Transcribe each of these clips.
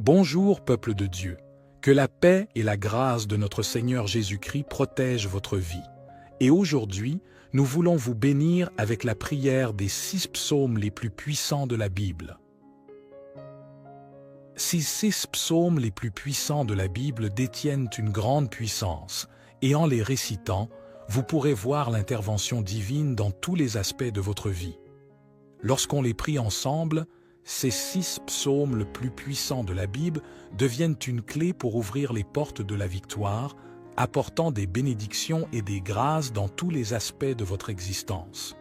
Bonjour, peuple de Dieu. Que la paix et la grâce de notre Seigneur Jésus-Christ protègent votre vie. Et aujourd'hui, nous voulons vous bénir avec la prière des 6 psaumes les plus puissants de la Bible. Ces 6 psaumes les plus puissants de la Bible détiennent une grande puissance, et en les récitant, vous pourrez voir l'intervention divine dans tous les aspects de votre vie. Lorsqu'on les prie ensemble, ces 6 psaumes les plus puissants de la Bible deviennent une clé pour ouvrir les portes de la victoire, apportant des bénédictions et des grâces dans tous les aspects de votre existence.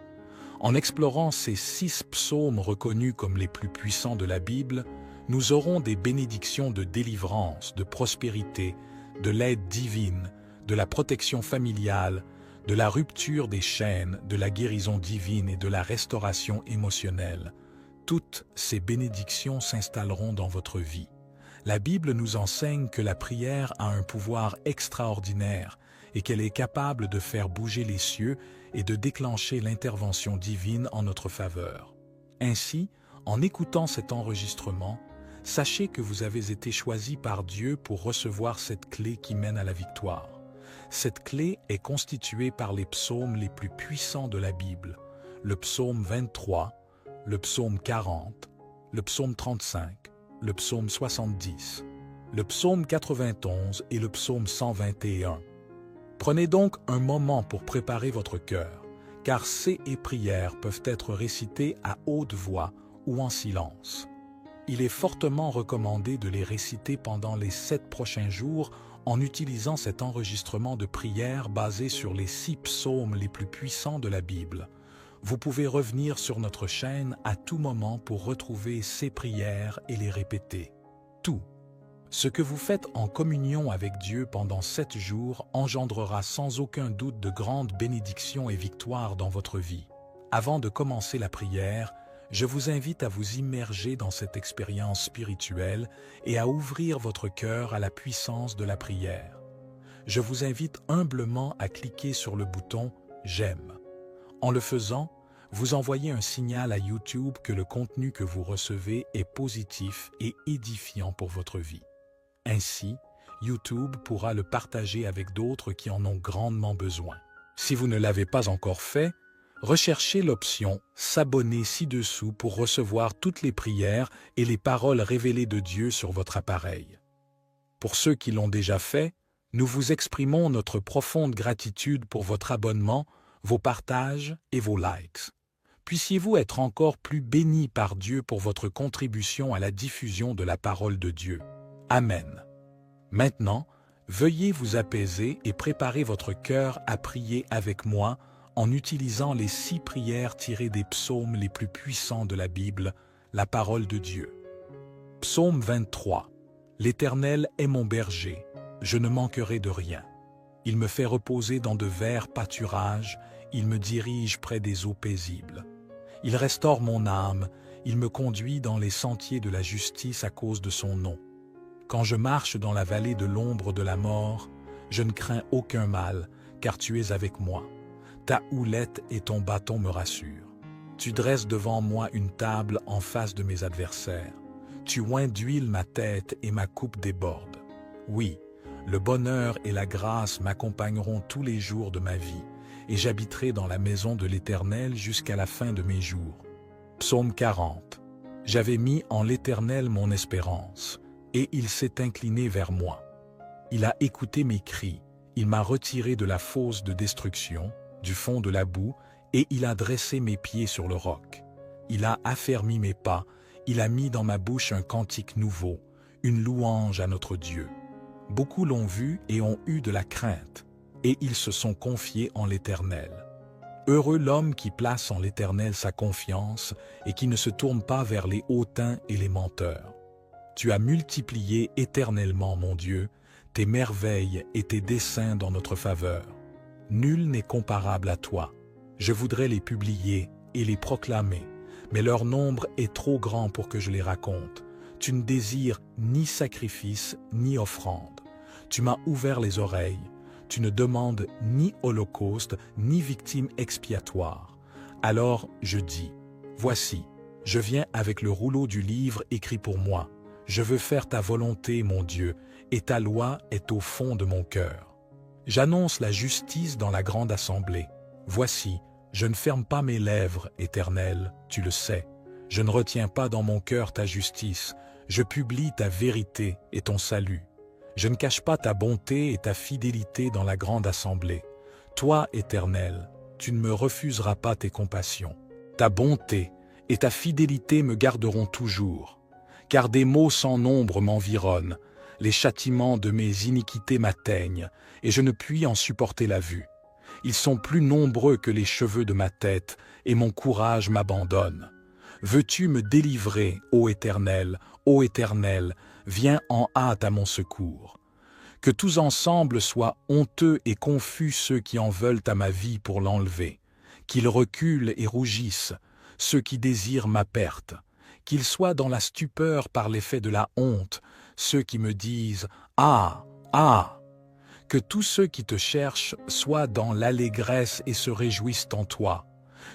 En explorant ces 6 psaumes reconnus comme les plus puissants de la Bible, nous aurons des bénédictions de délivrance, de prospérité, de l'aide divine, de la protection familiale, de la rupture des chaînes, de la guérison divine et de la restauration émotionnelle. Toutes ces bénédictions s'installeront dans votre vie. La Bible nous enseigne que la prière a un pouvoir extraordinaire et qu'elle est capable de faire bouger les cieux et de déclencher l'intervention divine en notre faveur. Ainsi, en écoutant cet enregistrement, sachez que vous avez été choisi par Dieu pour recevoir cette clé qui mène à la victoire. Cette clé est constituée par les psaumes les plus puissants de la Bible, le psaume 23, le psaume 40, le psaume 35, le psaume 70, le psaume 91 et le psaume 121. Prenez donc un moment pour préparer votre cœur, car ces prières peuvent être récitées à haute voix ou en silence. Il est fortement recommandé de les réciter pendant les 7 prochains jours en utilisant cet enregistrement de prière basé sur les 6 psaumes les plus puissants de la Bible. Vous pouvez revenir sur notre chaîne à tout moment pour retrouver ces prières et les répéter. Tout ce que vous faites en communion avec Dieu pendant 7 jours engendrera sans aucun doute de grandes bénédictions et victoires dans votre vie. Avant de commencer la prière, je vous invite à vous immerger dans cette expérience spirituelle et à ouvrir votre cœur à la puissance de la prière. Je vous invite humblement à cliquer sur le bouton « J'aime ». En le faisant, vous envoyez un signal à YouTube que le contenu que vous recevez est positif et édifiant pour votre vie. Ainsi, YouTube pourra le partager avec d'autres qui en ont grandement besoin. Si vous ne l'avez pas encore fait, recherchez l'option « S'abonner » ci-dessous pour recevoir toutes les prières et les paroles révélées de Dieu sur votre appareil. Pour ceux qui l'ont déjà fait, nous vous exprimons notre profonde gratitude pour votre abonnement, vos partages et vos likes. Puissiez-vous être encore plus bénis par Dieu pour votre contribution à la diffusion de la parole de Dieu. Amen. Maintenant, veuillez vous apaiser et préparer votre cœur à prier avec moi en utilisant les 6 prières tirées des psaumes les plus puissants de la Bible, la parole de Dieu. Psaume 23. L'Éternel est mon berger, je ne manquerai de rien. Il me fait reposer dans de verts pâturages, il me dirige près des eaux paisibles. Il restaure mon âme, il me conduit dans les sentiers de la justice à cause de son nom. Quand je marche dans la vallée de l'ombre de la mort, je ne crains aucun mal, car tu es avec moi. Ta houlette et ton bâton me rassurent. Tu dresses devant moi une table en face de mes adversaires. Tu oins d'huile ma tête et ma coupe déborde. Oui, le bonheur et la grâce m'accompagneront tous les jours de ma vie, et j'habiterai dans la maison de l'Éternel jusqu'à la fin de mes jours. Psaume 40. J'avais mis en l'Éternel mon espérance, et il s'est incliné vers moi. Il a écouté mes cris, il m'a retiré de la fosse de destruction, du fond de la boue, et il a dressé mes pieds sur le roc. Il a affermi mes pas, il a mis dans ma bouche un cantique nouveau, une louange à notre Dieu. Beaucoup l'ont vu et ont eu de la crainte, et ils se sont confiés en l'Éternel. Heureux l'homme qui place en l'Éternel sa confiance et qui ne se tourne pas vers les hautains et les menteurs. Tu as multiplié éternellement, mon Dieu, tes merveilles et tes desseins dans notre faveur. Nul n'est comparable à toi. Je voudrais les publier et les proclamer, mais leur nombre est trop grand pour que je les raconte. Tu ne désires ni sacrifice ni offrande. Tu m'as ouvert les oreilles. Tu ne demandes ni holocauste, ni victime expiatoire. Alors je dis, voici, je viens avec le rouleau du livre écrit pour moi. Je veux faire ta volonté, mon Dieu, et ta loi est au fond de mon cœur. J'annonce la justice dans la grande assemblée. Voici, je ne ferme pas mes lèvres, Éternel, tu le sais. Je ne retiens pas dans mon cœur ta justice. Je publie ta vérité et ton salut. Je ne cache pas ta bonté et ta fidélité dans la grande assemblée. Toi, Éternel, tu ne me refuseras pas tes compassions. Ta bonté et ta fidélité me garderont toujours. Car des maux sans nombre m'environnent, les châtiments de mes iniquités m'atteignent, et je ne puis en supporter la vue. Ils sont plus nombreux que les cheveux de ma tête, et mon courage m'abandonne. Veux-tu me délivrer, ô Éternel, viens en hâte à mon secours. Que tous ensemble soient honteux et confus ceux qui en veulent à ma vie pour l'enlever, qu'ils reculent et rougissent, ceux qui désirent ma perte, qu'ils soient dans la stupeur par l'effet de la honte, ceux qui me disent « Ah, ah !» Que tous ceux qui te cherchent soient dans l'allégresse et se réjouissent en toi,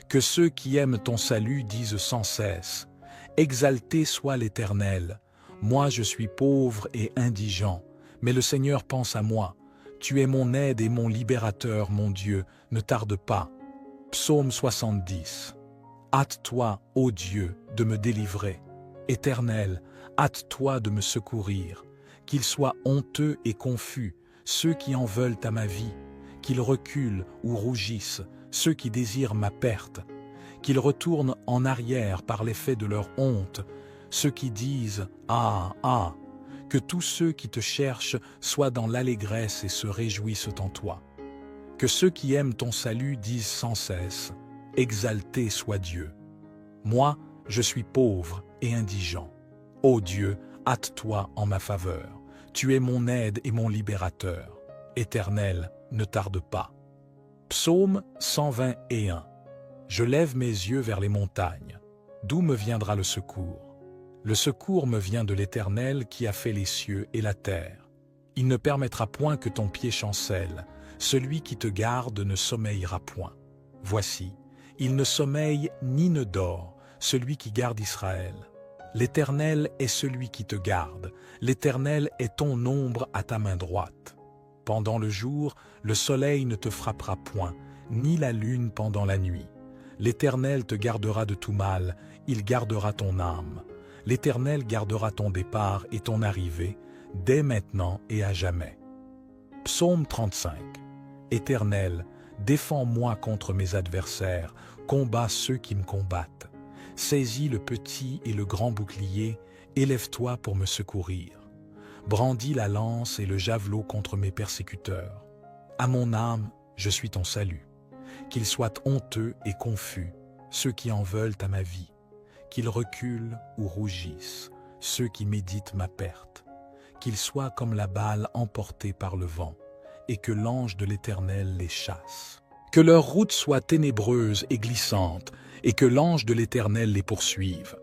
que ceux qui aiment ton salut disent sans cesse « Exalté soit l'Éternel, moi je suis pauvre et indigent, mais le Seigneur pense à moi. Tu es mon aide et mon libérateur, mon Dieu, ne tarde pas. » Psaume 70. Hâte-toi, ô Dieu, de me délivrer. Éternel, hâte-toi de me secourir. Qu'ils soient honteux et confus, ceux qui en veulent à ma vie, qu'ils reculent ou rougissent, ceux qui désirent ma perte, qu'ils retournent en arrière par l'effet de leur honte, ceux qui disent « Ah, ah !» Que tous ceux qui te cherchent soient dans l'allégresse et se réjouissent en toi. Que ceux qui aiment ton salut disent sans cesse « Exalté soit Dieu !» Moi, je suis pauvre et indigent. Ô Dieu, hâte-toi en ma faveur. Tu es mon aide et mon libérateur. Éternel, ne tarde pas. Psaume 121. Je lève mes yeux vers les montagnes. D'où me viendra le secours? Le secours me vient de l'Éternel qui a fait les cieux et la terre. Il ne permettra point que ton pied chancelle. Celui qui te garde ne sommeillera point. Voici, il ne sommeille ni ne dort, celui qui garde Israël. L'Éternel est celui qui te garde. L'Éternel est ton ombre à ta main droite. Pendant le jour, le soleil ne te frappera point, ni la lune pendant la nuit. L'Éternel te gardera de tout mal, il gardera ton âme. L'Éternel gardera ton départ et ton arrivée, dès maintenant et à jamais. Psaume 35. Éternel, défends-moi contre mes adversaires, combats ceux qui me combattent. Saisis le petit et le grand bouclier, élève-toi pour me secourir. Brandis la lance et le javelot contre mes persécuteurs. À mon âme, je suis ton salut. Qu'ils soient honteux et confus, ceux qui en veulent à ma vie. Qu'ils reculent ou rougissent, ceux qui méditent ma perte. Qu'ils soient comme la balle emportée par le vent, et que l'ange de l'Éternel les chasse. Que leur route soit ténébreuse et glissante, et que l'ange de l'Éternel les poursuive.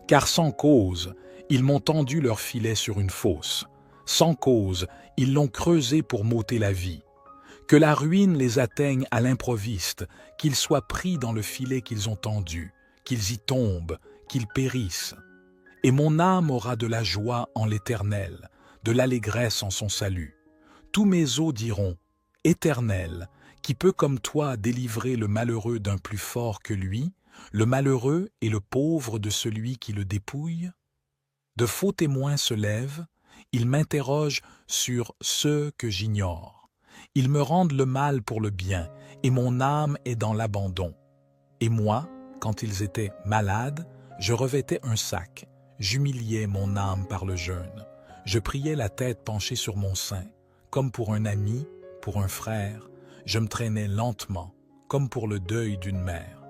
Car sans cause, ils m'ont tendu leur filet sur une fosse. Sans cause, ils l'ont creusé pour m'ôter la vie. Que la ruine les atteigne à l'improviste, qu'ils soient pris dans le filet qu'ils ont tendu, qu'ils y tombent, qu'ils périssent. Et mon âme aura de la joie en l'Éternel, de l'allégresse en son salut. Tous mes os diront, « Éternel, qui peut comme toi délivrer le malheureux d'un plus fort que lui, le malheureux et le pauvre de celui qui le dépouille ?» De faux témoins se lèvent, ils m'interrogent sur ceux que j'ignore. Ils me rendent le mal pour le bien, et mon âme est dans l'abandon. Et moi, quand ils étaient malades, je revêtais un sac, j'humiliais mon âme par le jeûne. Je priais la tête penchée sur mon sein, comme pour un ami, pour un frère. Je me traînais lentement, comme pour le deuil d'une mère.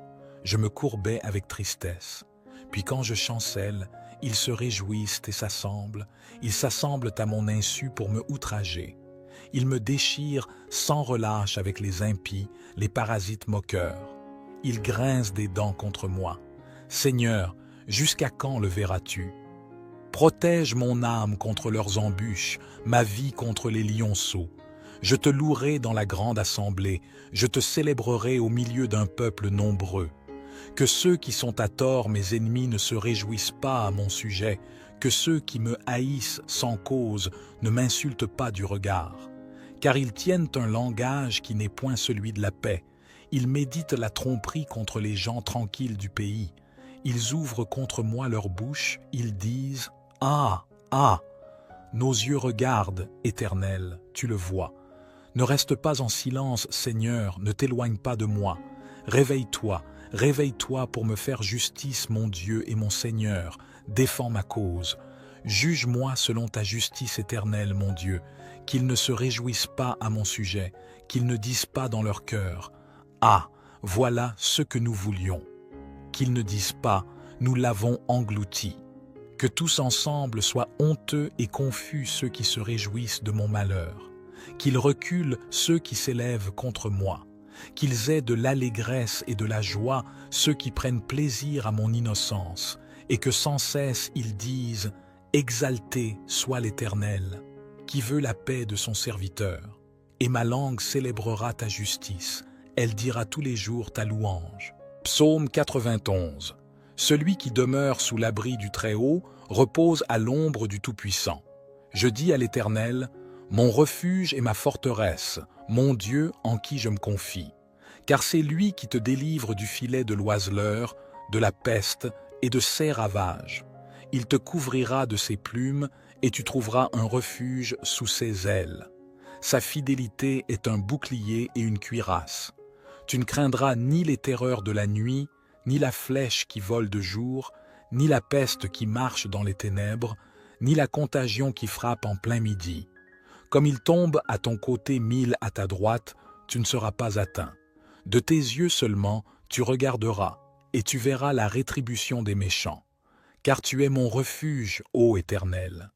Je me courbais avec tristesse. Puis quand je chancelle, ils se réjouissent et s'assemblent. Ils s'assemblent à mon insu pour me outrager. Ils me déchirent sans relâche avec les impies, les parasites moqueurs. Ils grincent des dents contre moi. Seigneur, jusqu'à quand le verras-tu? Protège mon âme contre leurs embûches, ma vie contre les lionceaux. Je te louerai dans la grande assemblée, je te célébrerai au milieu d'un peuple nombreux. Que ceux qui sont à tort mes ennemis ne se réjouissent pas à mon sujet, Que ceux qui me haïssent sans cause ne m'insultent pas du regard. Car ils tiennent un langage qui n'est point celui de la paix. Ils méditent la tromperie contre les gens tranquilles du pays. Ils ouvrent contre moi leur bouche, ils disent « Ah, ah !» Nos yeux regardent, Éternel, tu le vois. Ne reste pas en silence, Seigneur, ne t'éloigne pas de moi. Réveille-toi, réveille-toi pour me faire justice, mon Dieu et mon Seigneur. Défends ma cause. Juge-moi selon ta justice éternelle, mon Dieu. Qu'ils ne se réjouissent pas à mon sujet, qu'ils ne disent pas dans leur cœur « Ah, voilà ce que nous voulions ». Qu'ils ne disent pas « Nous l'avons englouti ». Que tous ensemble soient honteux et confus ceux qui se réjouissent de mon malheur. Qu'ils reculent ceux qui s'élèvent contre moi. Qu'ils aient de l'allégresse et de la joie ceux qui prennent plaisir à mon innocence. Et que sans cesse ils disent « Exalté soit l'Éternel, qui veut la paix de son serviteur. Et ma langue célébrera ta justice, elle dira tous les jours ta louange. » Psaume 91. Celui qui demeure sous l'abri du Très-Haut repose à l'ombre du Tout-Puissant. Je dis à l'Éternel, mon refuge et ma forteresse, mon Dieu en qui je me confie. Car c'est lui qui te délivre du filet de l'oiseleur, de la peste et de ses ravages. Il te couvrira de ses plumes et tu trouveras un refuge sous ses ailes. Sa fidélité est un bouclier et une cuirasse. Tu ne craindras ni les terreurs de la nuit, ni la flèche qui vole de jour, ni la peste qui marche dans les ténèbres, ni la contagion qui frappe en plein midi. Comme il tombe à ton côté 1000 à ta droite, tu ne seras pas atteint. De tes yeux seulement, tu regarderas, et tu verras la rétribution des méchants. Car tu es mon refuge, ô Éternel.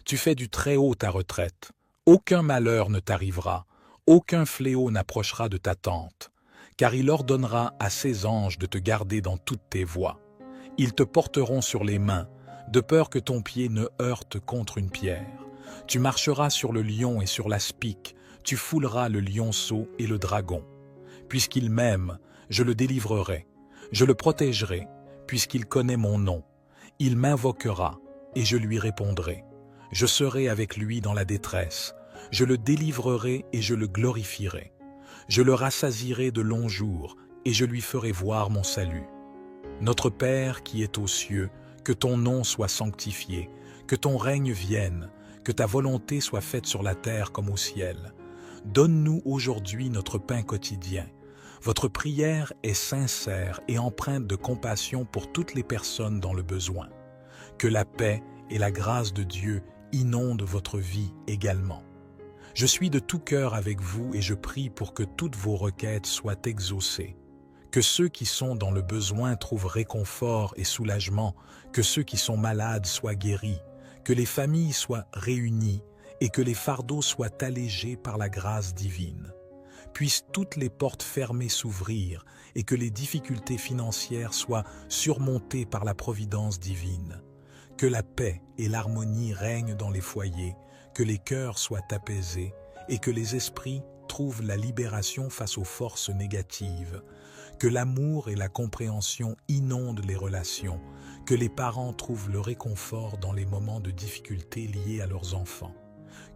Tu fais du Très-Haut ta retraite. Aucun malheur ne t'arrivera, aucun fléau n'approchera de ta tente. Car il ordonnera à ses anges de te garder dans toutes tes voies. Ils te porteront sur les mains, de peur que ton pied ne heurte contre une pierre. Tu marcheras sur le lion et sur l'aspic, tu fouleras le lionceau et le dragon. Puisqu'il m'aime, je le délivrerai, je le protégerai, puisqu'il connaît mon nom. Il m'invoquera, et je lui répondrai. Je serai avec lui dans la détresse, je le délivrerai et je le glorifierai. Je le rassasierai de longs jours, et je lui ferai voir mon salut. Notre Père qui es aux cieux, que ton nom soit sanctifié, que ton règne vienne, que ta volonté soit faite sur la terre comme au ciel. Donne-nous aujourd'hui notre pain quotidien. Votre prière est sincère et empreinte de compassion pour toutes les personnes dans le besoin. Que la paix et la grâce de Dieu inondent votre vie également. Je suis de tout cœur avec vous et je prie pour que toutes vos requêtes soient exaucées. Que ceux qui sont dans le besoin trouvent réconfort et soulagement, que ceux qui sont malades soient guéris, que les familles soient réunies et que les fardeaux soient allégés par la grâce divine. Puissent toutes les portes fermées s'ouvrir et que les difficultés financières soient surmontées par la providence divine. Que la paix et l'harmonie règnent dans les foyers, que les cœurs soient apaisés et que les esprits trouvent la libération face aux forces négatives. Que l'amour et la compréhension inondent les relations, que les parents trouvent le réconfort dans les moments de difficulté liés à leurs enfants.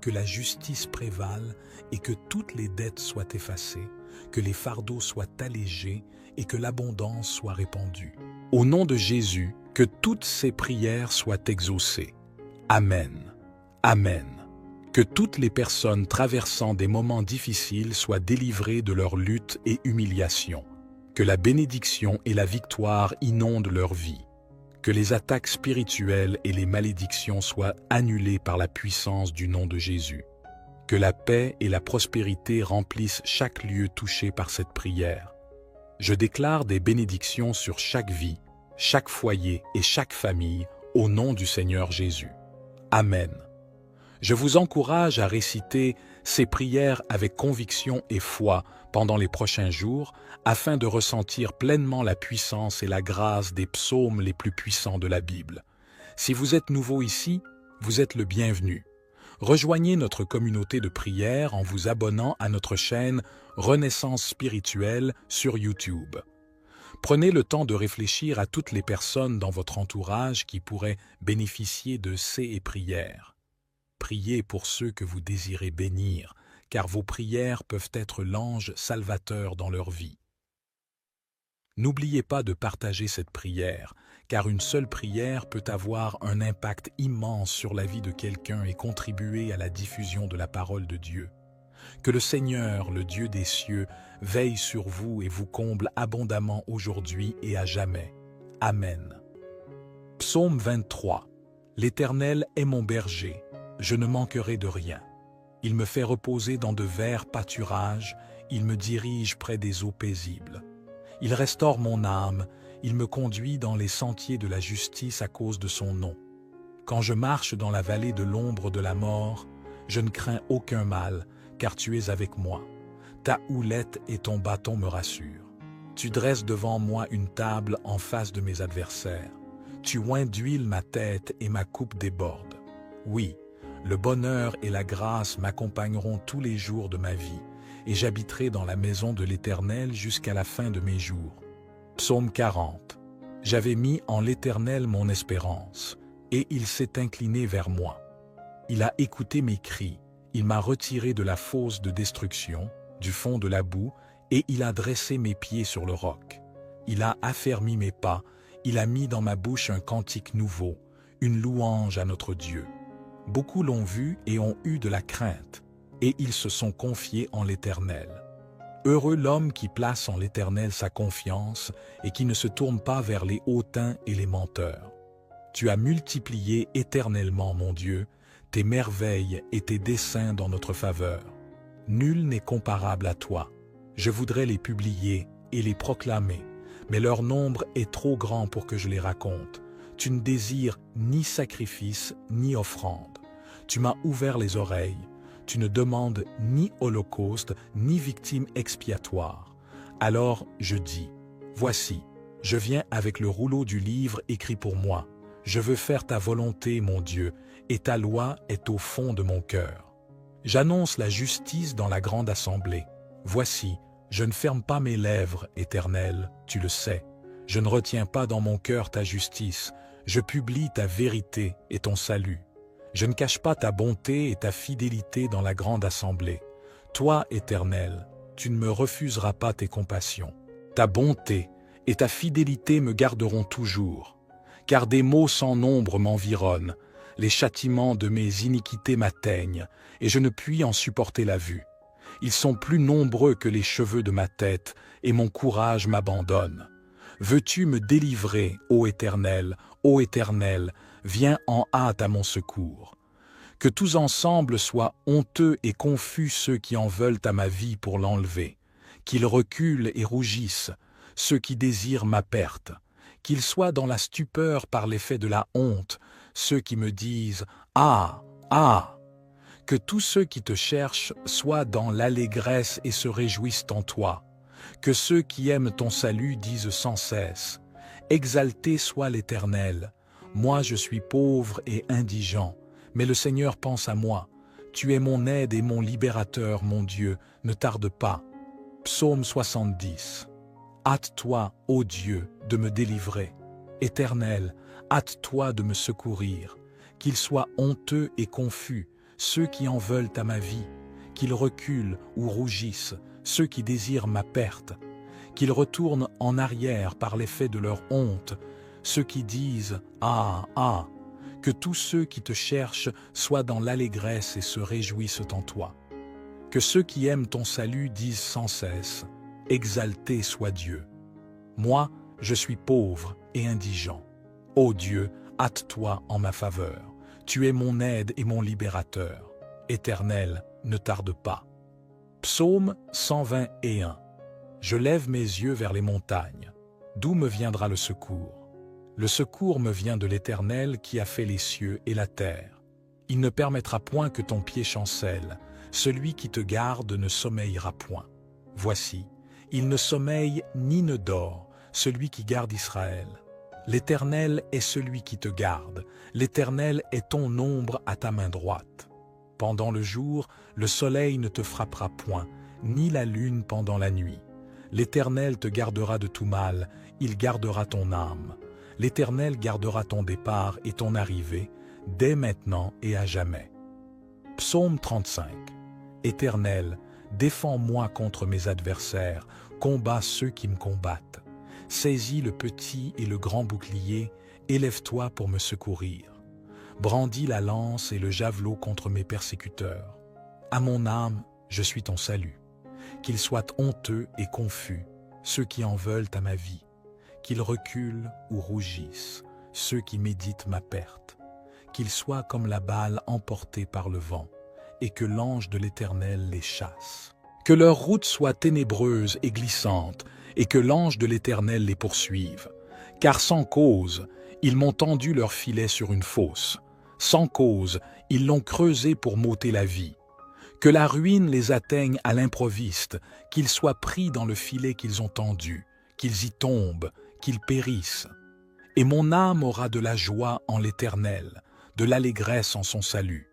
Que la justice prévale et que toutes les dettes soient effacées, que les fardeaux soient allégés et que l'abondance soit répandue. Au nom de Jésus, que toutes ces prières soient exaucées. Amen. Amen. Que toutes les personnes traversant des moments difficiles soient délivrées de leur lutte et humiliation. Que la bénédiction et la victoire inondent leur vie. Que les attaques spirituelles et les malédictions soient annulées par la puissance du nom de Jésus. Que la paix et la prospérité remplissent chaque lieu touché par cette prière. Je déclare des bénédictions sur chaque vie, chaque foyer et chaque famille au nom du Seigneur Jésus. Amen. Je vous encourage à réciter ces prières avec conviction et foi pendant les prochains jours afin de ressentir pleinement la puissance et la grâce des psaumes les plus puissants de la Bible. Si vous êtes nouveau ici, vous êtes le bienvenu. Rejoignez notre communauté de prière en vous abonnant à notre chaîne Renaissance spirituelle sur YouTube. Prenez le temps de réfléchir à toutes les personnes dans votre entourage qui pourraient bénéficier de ces prières. Priez pour ceux que vous désirez bénir, car vos prières peuvent être l'ange salvateur dans leur vie. N'oubliez pas de partager cette prière, car une seule prière peut avoir un impact immense sur la vie de quelqu'un et contribuer à la diffusion de la parole de Dieu. Que le Seigneur, le Dieu des cieux, veille sur vous et vous comble abondamment aujourd'hui et à jamais. Amen. Psaume 23. L'Éternel est mon berger, je ne manquerai de rien. Il me fait reposer dans de verts pâturages, il me dirige près des eaux paisibles. Il restaure mon âme, il me conduit dans les sentiers de la justice à cause de son nom. Quand je marche dans la vallée de l'ombre de la mort, je ne crains aucun mal, car tu es avec moi. Ta houlette et ton bâton me rassurent. Tu dresses devant moi une table en face de mes adversaires. Tu oins d'huile ma tête et ma coupe déborde. Oui, le bonheur et la grâce m'accompagneront tous les jours de ma vie, et j'habiterai dans la maison de l'Éternel jusqu'à la fin de mes jours. Psaume 40. J'avais mis en l'Éternel mon espérance, et il s'est incliné vers moi. Il a écouté mes cris, il m'a retiré de la fosse de destruction, du fond de la boue, et il a dressé mes pieds sur le roc. Il a affermi mes pas, il a mis dans ma bouche un cantique nouveau, une louange à notre Dieu. Beaucoup l'ont vu et ont eu de la crainte, et ils se sont confiés en l'Éternel. Heureux l'homme qui place en l'Éternel sa confiance et qui ne se tourne pas vers les hautains et les menteurs. Tu as multiplié éternellement, mon Dieu, tes merveilles et tes desseins dans notre faveur. Nul n'est comparable à toi. Je voudrais les publier et les proclamer, mais leur nombre est trop grand pour que je les raconte. Tu ne désires ni sacrifice ni offrande. Tu m'as ouvert les oreilles. Tu ne demandes ni holocauste, ni victime expiatoire. Alors je dis, voici, je viens avec le rouleau du livre écrit pour moi. Je veux faire ta volonté, mon Dieu, et ta loi est au fond de mon cœur. J'annonce la justice dans la grande assemblée. Voici, je ne ferme pas mes lèvres, Éternel, tu le sais. Je ne retiens pas dans mon cœur ta justice. Je publie ta vérité et ton salut. Je ne cache pas ta bonté et ta fidélité dans la grande assemblée. Toi, Éternel, tu ne me refuseras pas tes compassions. Ta bonté et ta fidélité me garderont toujours. Car des maux sans nombre m'environnent, les châtiments de mes iniquités m'atteignent, et je ne puis en supporter la vue. Ils sont plus nombreux que les cheveux de ma tête, et mon courage m'abandonne. Veux-tu me délivrer, ô Éternel, viens en hâte à mon secours. Que tous ensemble soient honteux et confus ceux qui en veulent à ma vie pour l'enlever, qu'ils reculent et rougissent, ceux qui désirent ma perte, qu'ils soient dans la stupeur par l'effet de la honte, ceux qui me disent « Ah, ah !» Que tous ceux qui te cherchent soient dans l'allégresse et se réjouissent en toi, que ceux qui aiment ton salut disent sans cesse « Exalté soit l'Éternel ! Moi je suis pauvre et indigent, mais le Seigneur pense à moi. Tu es mon aide et mon libérateur, mon Dieu, ne tarde pas. » Psaume 70. Hâte-toi, ô Dieu, de me délivrer. Éternel, hâte-toi de me secourir. Qu'ils soient honteux et confus, ceux qui en veulent à ma vie, qu'ils reculent ou rougissent, ceux qui désirent ma perte, qu'ils retournent en arrière par l'effet de leur honte, ceux qui disent « Ah, ah !» Que tous ceux qui te cherchent soient dans l'allégresse et se réjouissent en toi. Que ceux qui aiment ton salut disent sans cesse « Exalté soit Dieu !» Moi, je suis pauvre et indigent. Ô Dieu, hâte-toi en ma faveur. Tu es mon aide et mon libérateur. Éternel, ne tarde pas. Psaume 121. Je lève mes yeux vers les montagnes. D'où me viendra le secours? Le secours me vient de l'Éternel qui a fait les cieux et la terre. Il ne permettra point que ton pied chancelle. Celui qui te garde ne sommeillera point. Voici, il ne sommeille ni ne dort, celui qui garde Israël. L'Éternel est celui qui te garde. L'Éternel est ton ombre à ta main droite. Pendant le jour, le soleil ne te frappera point, ni la lune pendant la nuit. L'Éternel te gardera de tout mal, il gardera ton âme. L'Éternel gardera ton départ et ton arrivée, dès maintenant et à jamais. Psaume 35. Éternel, défends-moi contre mes adversaires, combats ceux qui me combattent. Saisis le petit et le grand bouclier, élève-toi pour me secourir. Brandis la lance et le javelot contre mes persécuteurs. À mon âme, je suis ton salut. Qu'ils soient honteux et confus, ceux qui en veulent à ma vie. Qu'ils reculent ou rougissent, ceux qui méditent ma perte. Qu'ils soient comme la balle emportée par le vent, et que l'ange de l'Éternel les chasse. Que leur route soit ténébreuse et glissante, et que l'ange de l'Éternel les poursuive. Car sans cause, ils m'ont tendu leur filet sur une fosse. Sans cause, ils l'ont creusé pour m'ôter la vie. Que la ruine les atteigne à l'improviste, qu'ils soient pris dans le filet qu'ils ont tendu, qu'ils y tombent, qu'ils périssent. Et mon âme aura de la joie en l'Éternel, de l'allégresse en son salut.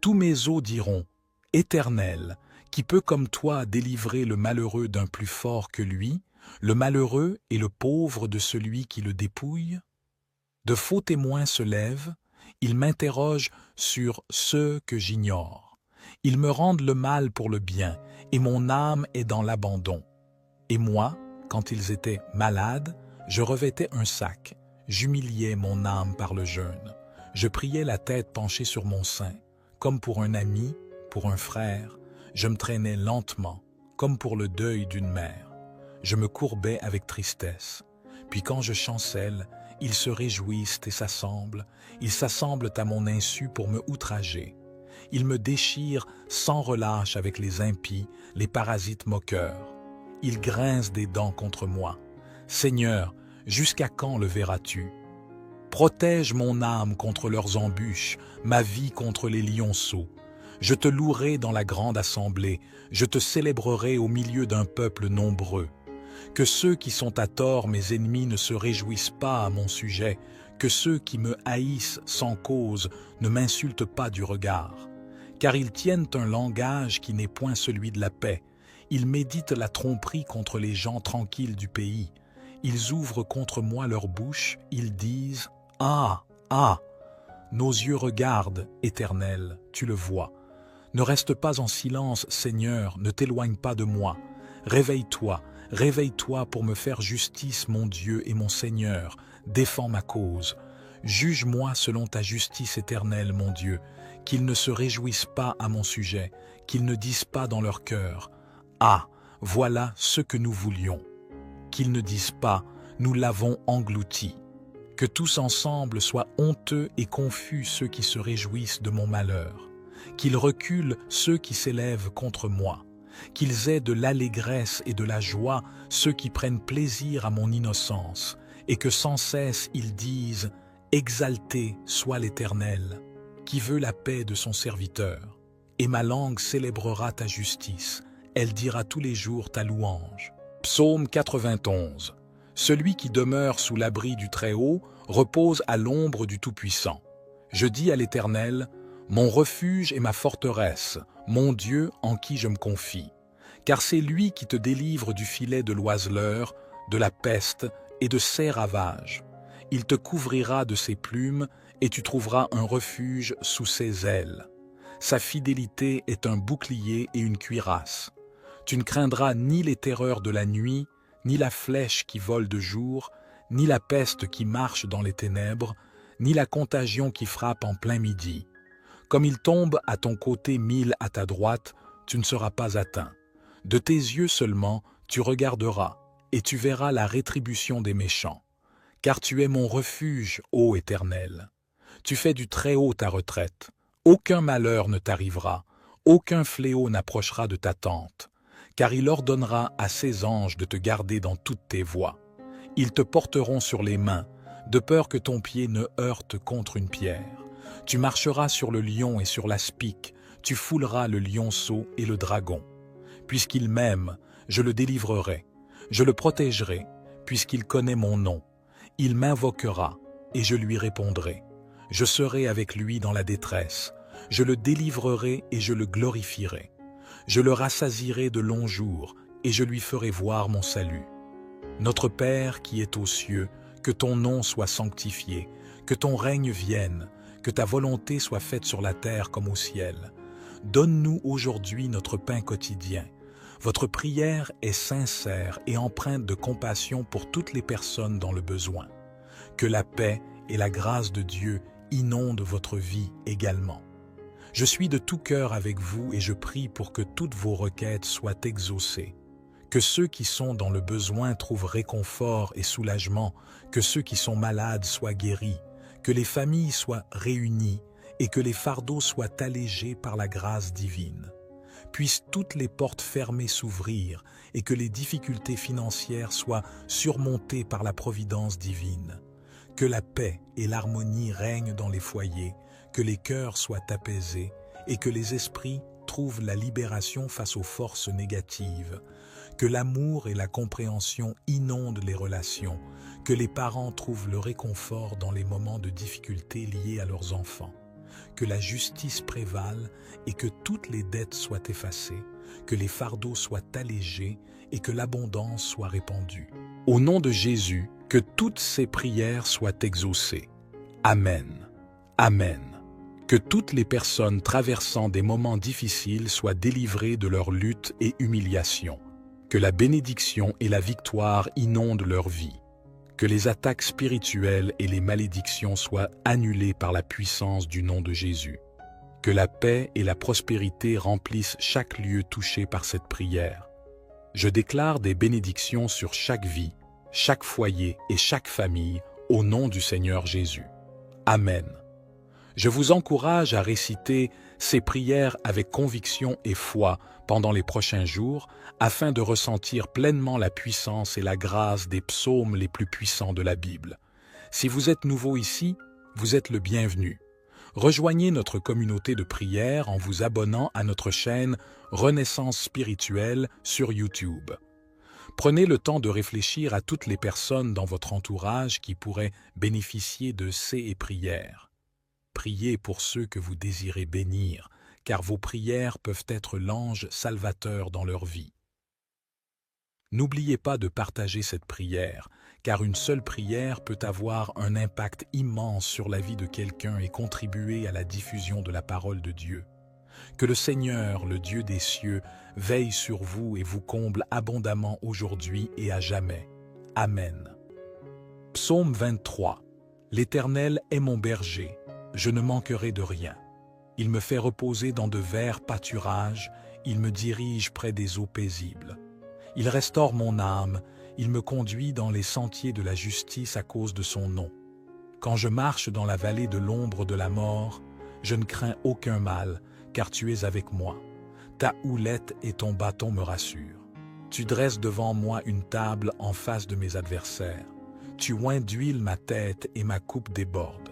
Tous mes os diront, « Éternel, qui peut comme toi délivrer le malheureux d'un plus fort que lui, le malheureux et le pauvre de celui qui le dépouille ?» De faux témoins se lèvent, ils m'interrogent sur ceux que j'ignore. Ils me rendent le mal pour le bien, et mon âme est dans l'abandon. Et moi, quand ils étaient malades, je revêtais un sac, j'humiliais mon âme par le jeûne. Je priais la tête penchée sur mon sein, comme pour un ami, pour un frère. Je me traînais lentement, comme pour le deuil d'une mère. Je me courbais avec tristesse. Puis quand je chancelle, ils se réjouissent et s'assemblent. Ils s'assemblent à mon insu pour me outrager. Ils me déchirent sans relâche avec les impies, les parasites moqueurs. Ils grincent des dents contre moi. Seigneur, jusqu'à quand le verras-tu? Protège mon âme contre leurs embûches, ma vie contre les lionceaux. Je te louerai dans la grande assemblée, je te célébrerai au milieu d'un peuple nombreux. Que ceux qui sont à tort mes ennemis ne se réjouissent pas à mon sujet, que ceux qui me haïssent sans cause ne m'insultent pas du regard. Car ils tiennent un langage qui n'est point celui de la paix. Ils méditent la tromperie contre les gens tranquilles du pays. Ils ouvrent contre moi leur bouche, ils disent « Ah, ah !» Nos yeux regardent, Éternel, tu le vois. Ne reste pas en silence, Seigneur, ne t'éloigne pas de moi. Réveille-toi, réveille-toi pour me faire justice, mon Dieu et mon Seigneur. Défends ma cause. Juge-moi selon ta justice éternelle, mon Dieu. Qu'ils ne se réjouissent pas à mon sujet, qu'ils ne disent pas dans leur cœur « Ah, voilà ce que nous voulions ». Qu'ils ne disent pas « Nous l'avons englouti ». Que tous ensemble soient honteux et confus ceux qui se réjouissent de mon malheur. Qu'ils reculent ceux qui s'élèvent contre moi. Qu'ils aient de l'allégresse et de la joie ceux qui prennent plaisir à mon innocence, et que sans cesse ils disent « Exalté soit l'Éternel, qui veut la paix de son serviteur. Et ma langue célébrera ta justice, elle dira tous les jours ta louange. » Psaume 91. Celui qui demeure sous l'abri du Très-Haut repose à l'ombre du Tout-Puissant. Je dis à l'Éternel, mon refuge et ma forteresse, mon Dieu en qui je me confie. Car c'est lui qui te délivre du filet de l'oiseleur, de la peste et de ses ravages. Il te couvrira de ses plumes et tu trouveras un refuge sous ses ailes. Sa fidélité est un bouclier et une cuirasse. Tu ne craindras ni les terreurs de la nuit, ni la flèche qui vole de jour, ni la peste qui marche dans les ténèbres, ni la contagion qui frappe en plein midi. Comme il tombe à ton côté 1000 à ta droite, tu ne seras pas atteint. De tes yeux seulement, tu regarderas, et tu verras la rétribution des méchants. Car tu es mon refuge, ô Éternel. Tu fais du Très-Haut ta retraite. Aucun malheur ne t'arrivera, aucun fléau n'approchera de ta tente. Car il ordonnera à ses anges de te garder dans toutes tes voies. Ils te porteront sur les mains, de peur que ton pied ne heurte contre une pierre. Tu marcheras sur le lion et sur l'aspic, tu fouleras le lionceau et le dragon. Puisqu'il m'aime, je le délivrerai, je le protégerai, puisqu'il connaît mon nom. Il m'invoquera, et je lui répondrai. Je serai avec lui dans la détresse, je le délivrerai et je le glorifierai. Je le rassasierai de longs jours, et je lui ferai voir mon salut. Notre Père qui es aux cieux, que ton nom soit sanctifié, que ton règne vienne, que ta volonté soit faite sur la terre comme au ciel. Donne-nous aujourd'hui notre pain quotidien. Votre prière est sincère et empreinte de compassion pour toutes les personnes dans le besoin. Que la paix et la grâce de Dieu inondent votre vie également. Je suis de tout cœur avec vous et je prie pour que toutes vos requêtes soient exaucées. Que ceux qui sont dans le besoin trouvent réconfort et soulagement, que ceux qui sont malades soient guéris, que les familles soient réunies et que les fardeaux soient allégés par la grâce divine. Puissent toutes les portes fermées s'ouvrir et que les difficultés financières soient surmontées par la providence divine. Que la paix et l'harmonie règnent dans les foyers, que les cœurs soient apaisés et que les esprits trouvent la libération face aux forces négatives. Que l'amour et la compréhension inondent les relations, que les parents trouvent le réconfort dans les moments de difficulté liés à leurs enfants. Que la justice prévale et que toutes les dettes soient effacées, que les fardeaux soient allégés et que l'abondance soit répandue. Au nom de Jésus, que toutes ces prières soient exaucées. Amen. Amen. Que toutes les personnes traversant des moments difficiles soient délivrées de leur lutte et humiliation. Que la bénédiction et la victoire inondent leur vie. Que les attaques spirituelles et les malédictions soient annulées par la puissance du nom de Jésus. Que la paix et la prospérité remplissent chaque lieu touché par cette prière. Je déclare des bénédictions sur chaque vie, chaque foyer et chaque famille au nom du Seigneur Jésus. Amen. Je vous encourage à réciter ces prières avec conviction et foi pendant les prochains jours afin de ressentir pleinement la puissance et la grâce des psaumes les plus puissants de la Bible. Si vous êtes nouveau ici, vous êtes le bienvenu. Rejoignez notre communauté de prière en vous abonnant à notre chaîne Renaissance spirituelle sur YouTube. Prenez le temps de réfléchir à toutes les personnes dans votre entourage qui pourraient bénéficier de ces prières. Priez pour ceux que vous désirez bénir, car vos prières peuvent être l'ange salvateur dans leur vie. N'oubliez pas de partager cette prière, car une seule prière peut avoir un impact immense sur la vie de quelqu'un et contribuer à la diffusion de la parole de Dieu. Que le Seigneur, le Dieu des cieux, veille sur vous et vous comble abondamment aujourd'hui et à jamais. Amen. Psaume 23. L'Éternel est mon berger. Je ne manquerai de rien. Il me fait reposer dans de verts pâturages, il me dirige près des eaux paisibles. Il restaure mon âme, il me conduit dans les sentiers de la justice à cause de son nom. Quand je marche dans la vallée de l'ombre de la mort, je ne crains aucun mal, car tu es avec moi. Ta houlette et ton bâton me rassurent. Tu dresses devant moi une table en face de mes adversaires. Tu oins d'huile ma tête et ma coupe déborde.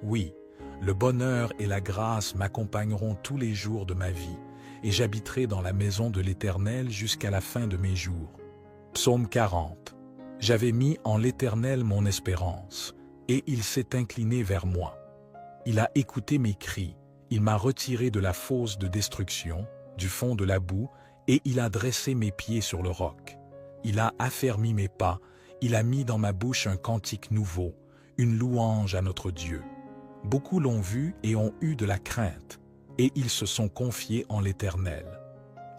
Oui, le bonheur et la grâce m'accompagneront tous les jours de ma vie, et j'habiterai dans la maison de l'Éternel jusqu'à la fin de mes jours. Psaume 40. J'avais mis en l'Éternel mon espérance, et il s'est incliné vers moi. Il a écouté mes cris, il m'a retiré de la fosse de destruction, du fond de la boue, et il a dressé mes pieds sur le roc. Il a affermi mes pas, il a mis dans ma bouche un cantique nouveau, une louange à notre Dieu. Beaucoup l'ont vu et ont eu de la crainte, et ils se sont confiés en l'Éternel.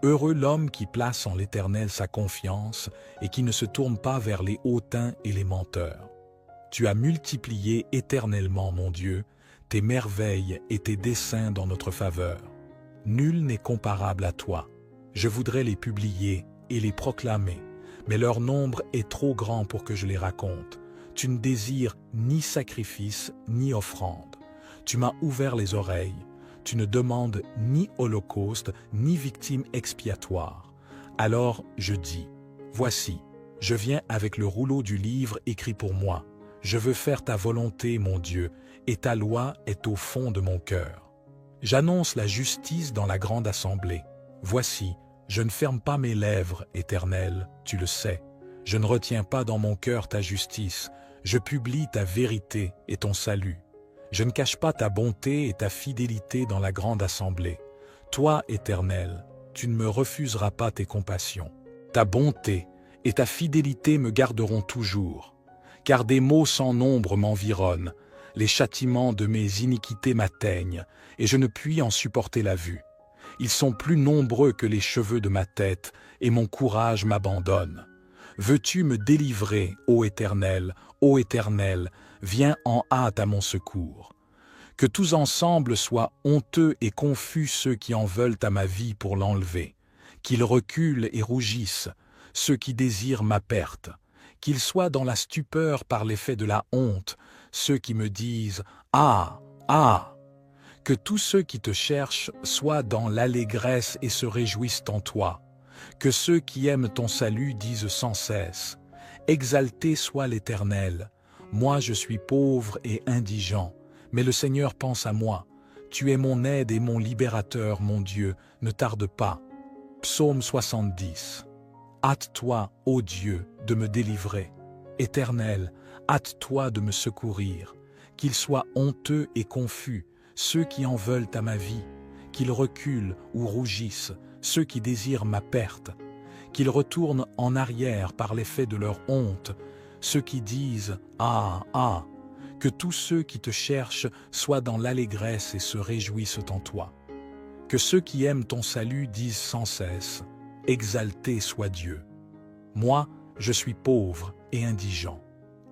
Heureux l'homme qui place en l'Éternel sa confiance et qui ne se tourne pas vers les hautains et les menteurs. Tu as multiplié éternellement, mon Dieu, tes merveilles et tes desseins dans notre faveur. Nul n'est comparable à toi. Je voudrais les publier et les proclamer, mais leur nombre est trop grand pour que je les raconte. Tu ne désires ni sacrifice ni offrande. Tu m'as ouvert les oreilles. Tu ne demandes ni holocauste ni victime expiatoire. Alors je dis, voici, je viens avec le rouleau du livre écrit pour moi. Je veux faire ta volonté, mon Dieu, et ta loi est au fond de mon cœur. J'annonce la justice dans la grande assemblée. Voici, je ne ferme pas mes lèvres, Éternel, tu le sais. Je ne retiens pas dans mon cœur ta justice. Je publie ta vérité et ton salut. Je ne cache pas ta bonté et ta fidélité dans la grande assemblée. Toi, Éternel, tu ne me refuseras pas tes compassions. Ta bonté et ta fidélité me garderont toujours. Car des maux sans nombre m'environnent, les châtiments de mes iniquités m'atteignent, et je ne puis en supporter la vue. Ils sont plus nombreux que les cheveux de ma tête, et mon courage m'abandonne. Veux-tu me délivrer, ô Éternel, viens en hâte à mon secours. Que tous ensemble soient honteux et confus ceux qui en veulent à ma vie pour l'enlever, qu'ils reculent et rougissent, ceux qui désirent ma perte, qu'ils soient dans la stupeur par l'effet de la honte, ceux qui me disent « Ah, ah !» Que tous ceux qui te cherchent soient dans l'allégresse et se réjouissent en toi, que ceux qui aiment ton salut disent sans cesse « Exalté soit l'Éternel, moi je suis pauvre et indigent, mais le Seigneur pense à moi. Tu es mon aide et mon libérateur, mon Dieu, ne tarde pas. » Psaume 70. Hâte-toi, ô Dieu, de me délivrer. Éternel, hâte-toi de me secourir. Qu'ils soient honteux et confus, ceux qui en veulent à ma vie, qu'ils reculent ou rougissent, ceux qui désirent ma perte, qu'ils retournent en arrière par l'effet de leur honte, ceux qui disent « Ah, ah !» Que tous ceux qui te cherchent soient dans l'allégresse et se réjouissent en toi. Que ceux qui aiment ton salut disent sans cesse « Exalté soit Dieu !» Moi, je suis pauvre et indigent.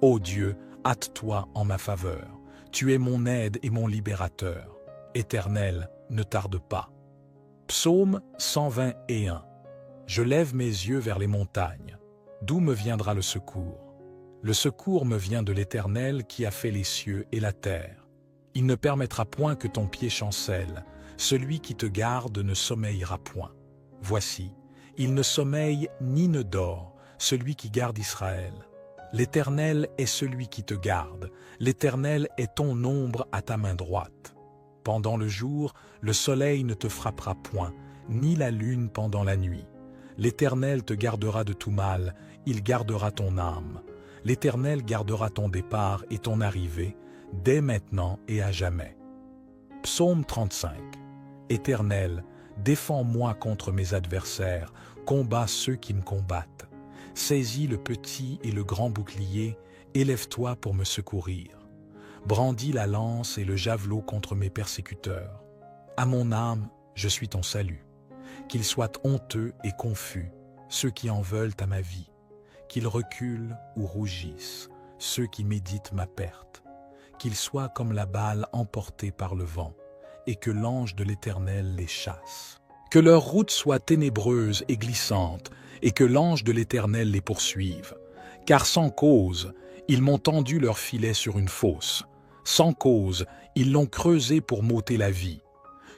Ô Dieu, hâte-toi en ma faveur. Tu es mon aide et mon libérateur. Éternel, ne tarde pas. Psaume 121. Je lève mes yeux vers les montagnes. D'où me viendra le secours? Le secours me vient de l'Éternel qui a fait les cieux et la terre. Il ne permettra point que ton pied chancelle. Celui qui te garde ne sommeillera point. Voici, il ne sommeille ni ne dort, celui qui garde Israël. L'Éternel est celui qui te garde. L'Éternel est ton ombre à ta main droite. Pendant le jour, le soleil ne te frappera point, ni la lune pendant la nuit. L'Éternel te gardera de tout mal, il gardera ton âme. L'Éternel gardera ton départ et ton arrivée, dès maintenant et à jamais. Psaume 35. Éternel, défends-moi contre mes adversaires, combats ceux qui me combattent. Saisis le petit et le grand bouclier, élève-toi pour me secourir. Brandis la lance et le javelot contre mes persécuteurs. À mon âme, je suis ton salut. Qu'ils soient honteux et confus, ceux qui en veulent à ma vie. Qu'ils reculent ou rougissent, ceux qui méditent ma perte. Qu'ils soient comme la balle emportée par le vent, et que l'ange de l'Éternel les chasse. Que leur route soit ténébreuse et glissante, et que l'ange de l'Éternel les poursuive. Car sans cause, ils m'ont tendu leur filet sur une fosse. Sans cause, ils l'ont creusé pour m'ôter la vie.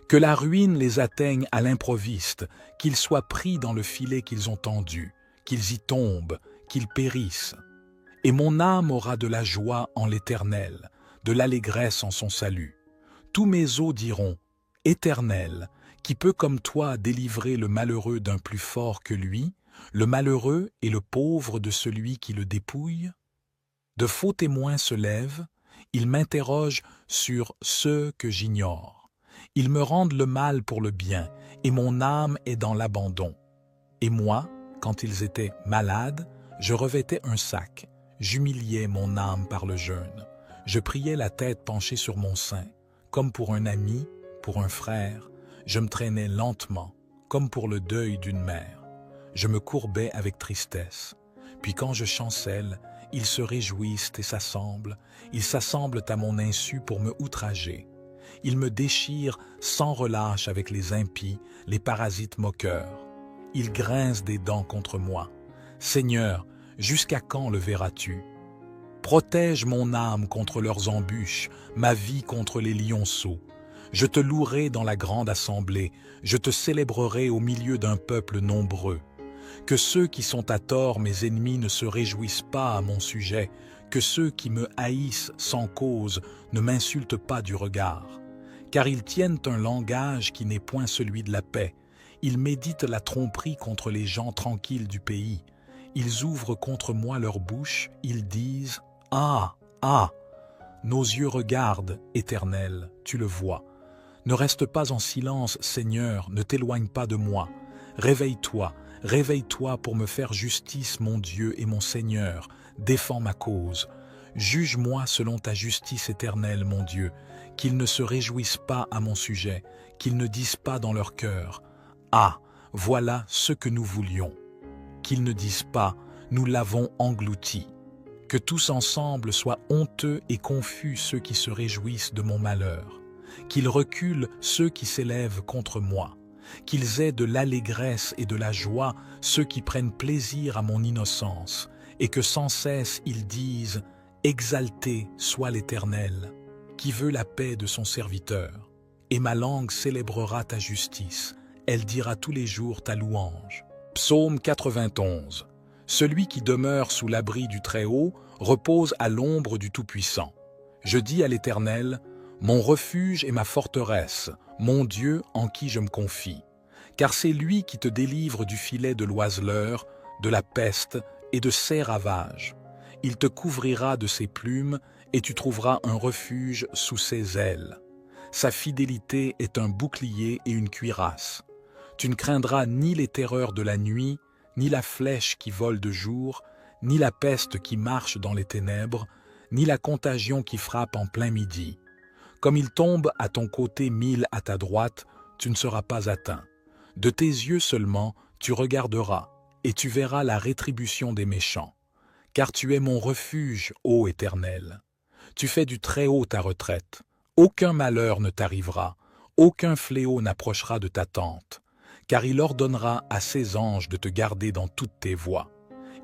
Que la ruine les atteigne à l'improviste, qu'ils soient pris dans le filet qu'ils ont tendu, qu'ils y tombent, qu'ils périssent. Et mon âme aura de la joie en l'Éternel, de l'allégresse en son salut. Tous mes os diront, « Éternel, qui peut comme toi délivrer le malheureux d'un plus fort que lui, le malheureux et le pauvre de celui qui le dépouille ?» De faux témoins se lèvent, ils m'interrogent sur ceux que j'ignore. Ils me rendent le mal pour le bien, et mon âme est dans l'abandon. Et moi, quand ils étaient malades, je revêtais un sac, j'humiliais mon âme par le jeûne. Je priais la tête penchée sur mon sein, comme pour un ami, pour un frère. Je me traînais lentement, comme pour le deuil d'une mère. Je me courbais avec tristesse. Puis quand je chancelle, ils se réjouissent et s'assemblent. Ils s'assemblent à mon insu pour me outrager. Ils me déchirent sans relâche avec les impies, les parasites moqueurs. Ils grincent des dents contre moi. Seigneur, jusqu'à quand le verras-tu? Protège mon âme contre leurs embûches, ma vie contre les lionceaux. Je te louerai dans la grande assemblée, je te célébrerai au milieu d'un peuple nombreux. Que ceux qui sont à tort mes ennemis ne se réjouissent pas à mon sujet, que ceux qui me haïssent sans cause ne m'insultent pas du regard. Car ils tiennent un langage qui n'est point celui de la paix. Ils méditent la tromperie contre les gens tranquilles du pays. Ils ouvrent contre moi leur bouche, ils disent « Ah, ah !» Nos yeux regardent, Éternel, tu le vois. Ne reste pas en silence, Seigneur, ne t'éloigne pas de moi. Réveille-toi, Réveille-toi pour me faire justice, mon Dieu et mon Seigneur. Défends ma cause. Juge-moi selon ta justice éternelle, mon Dieu. Qu'ils ne se réjouissent pas à mon sujet, qu'ils ne disent pas dans leur cœur « Ah, voilà ce que nous voulions ». Qu'ils ne disent pas « Nous l'avons englouti ». Que tous ensemble soient honteux et confus ceux qui se réjouissent de mon malheur. Qu'ils reculent ceux qui s'élèvent contre moi. Qu'ils aient de l'allégresse et de la joie ceux qui prennent plaisir à mon innocence, et que sans cesse ils disent « Exalté soit l'Éternel, qui veut la paix de son serviteur. » Et ma langue célébrera ta justice, elle dira tous les jours ta louange. Psaume 91. Celui qui demeure sous l'abri du Très-Haut repose à l'ombre du Tout-Puissant. Je dis à l'Éternel, mon refuge et ma forteresse, mon Dieu en qui je me confie. Car c'est lui qui te délivre du filet de l'oiseleur, de la peste et de ses ravages. Il te couvrira de ses plumes et tu trouveras un refuge sous ses ailes. Sa fidélité est un bouclier et une cuirasse. Tu ne craindras ni les terreurs de la nuit, ni la flèche qui vole de jour, ni la peste qui marche dans les ténèbres, ni la contagion qui frappe en plein midi. Comme il tombe à ton côté 1000 à ta droite, tu ne seras pas atteint. De tes yeux seulement, tu regarderas, et tu verras la rétribution des méchants. Car tu es mon refuge, ô Éternel. Tu fais du Très-Haut ta retraite. Aucun malheur ne t'arrivera, aucun fléau n'approchera de ta tente. Car il ordonnera à ses anges de te garder dans toutes tes voies.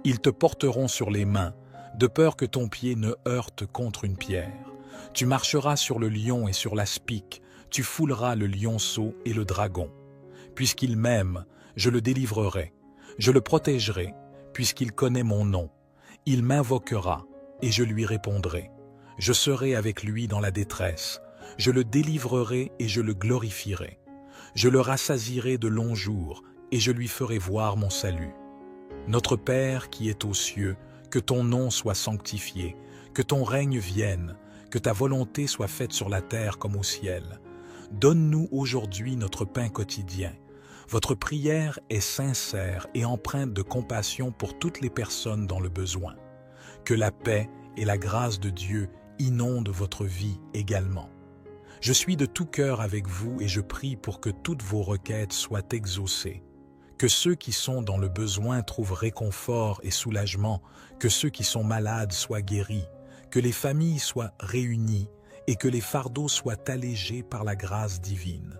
Ils te porteront sur les mains, de peur que ton pied ne heurte contre une pierre. Tu marcheras sur le lion et sur l'aspic, tu fouleras le lionceau et le dragon. Puisqu'il m'aime, je le délivrerai, je le protégerai, puisqu'il connaît mon nom. Il m'invoquera, et je lui répondrai. Je serai avec lui dans la détresse, je le délivrerai et je le glorifierai. Je le rassasierai de longs jours, et je lui ferai voir mon salut. Notre Père qui est aux cieux, que ton nom soit sanctifié, que ton règne vienne, que ta volonté soit faite sur la terre comme au ciel. Donne-nous aujourd'hui notre pain quotidien. Votre prière est sincère et empreinte de compassion pour toutes les personnes dans le besoin. Que la paix et la grâce de Dieu inondent votre vie également. Je suis de tout cœur avec vous et je prie pour que toutes vos requêtes soient exaucées. Que ceux qui sont dans le besoin trouvent réconfort et soulagement, que ceux qui sont malades soient guéris, que les familles soient réunies et que les fardeaux soient allégés par la grâce divine.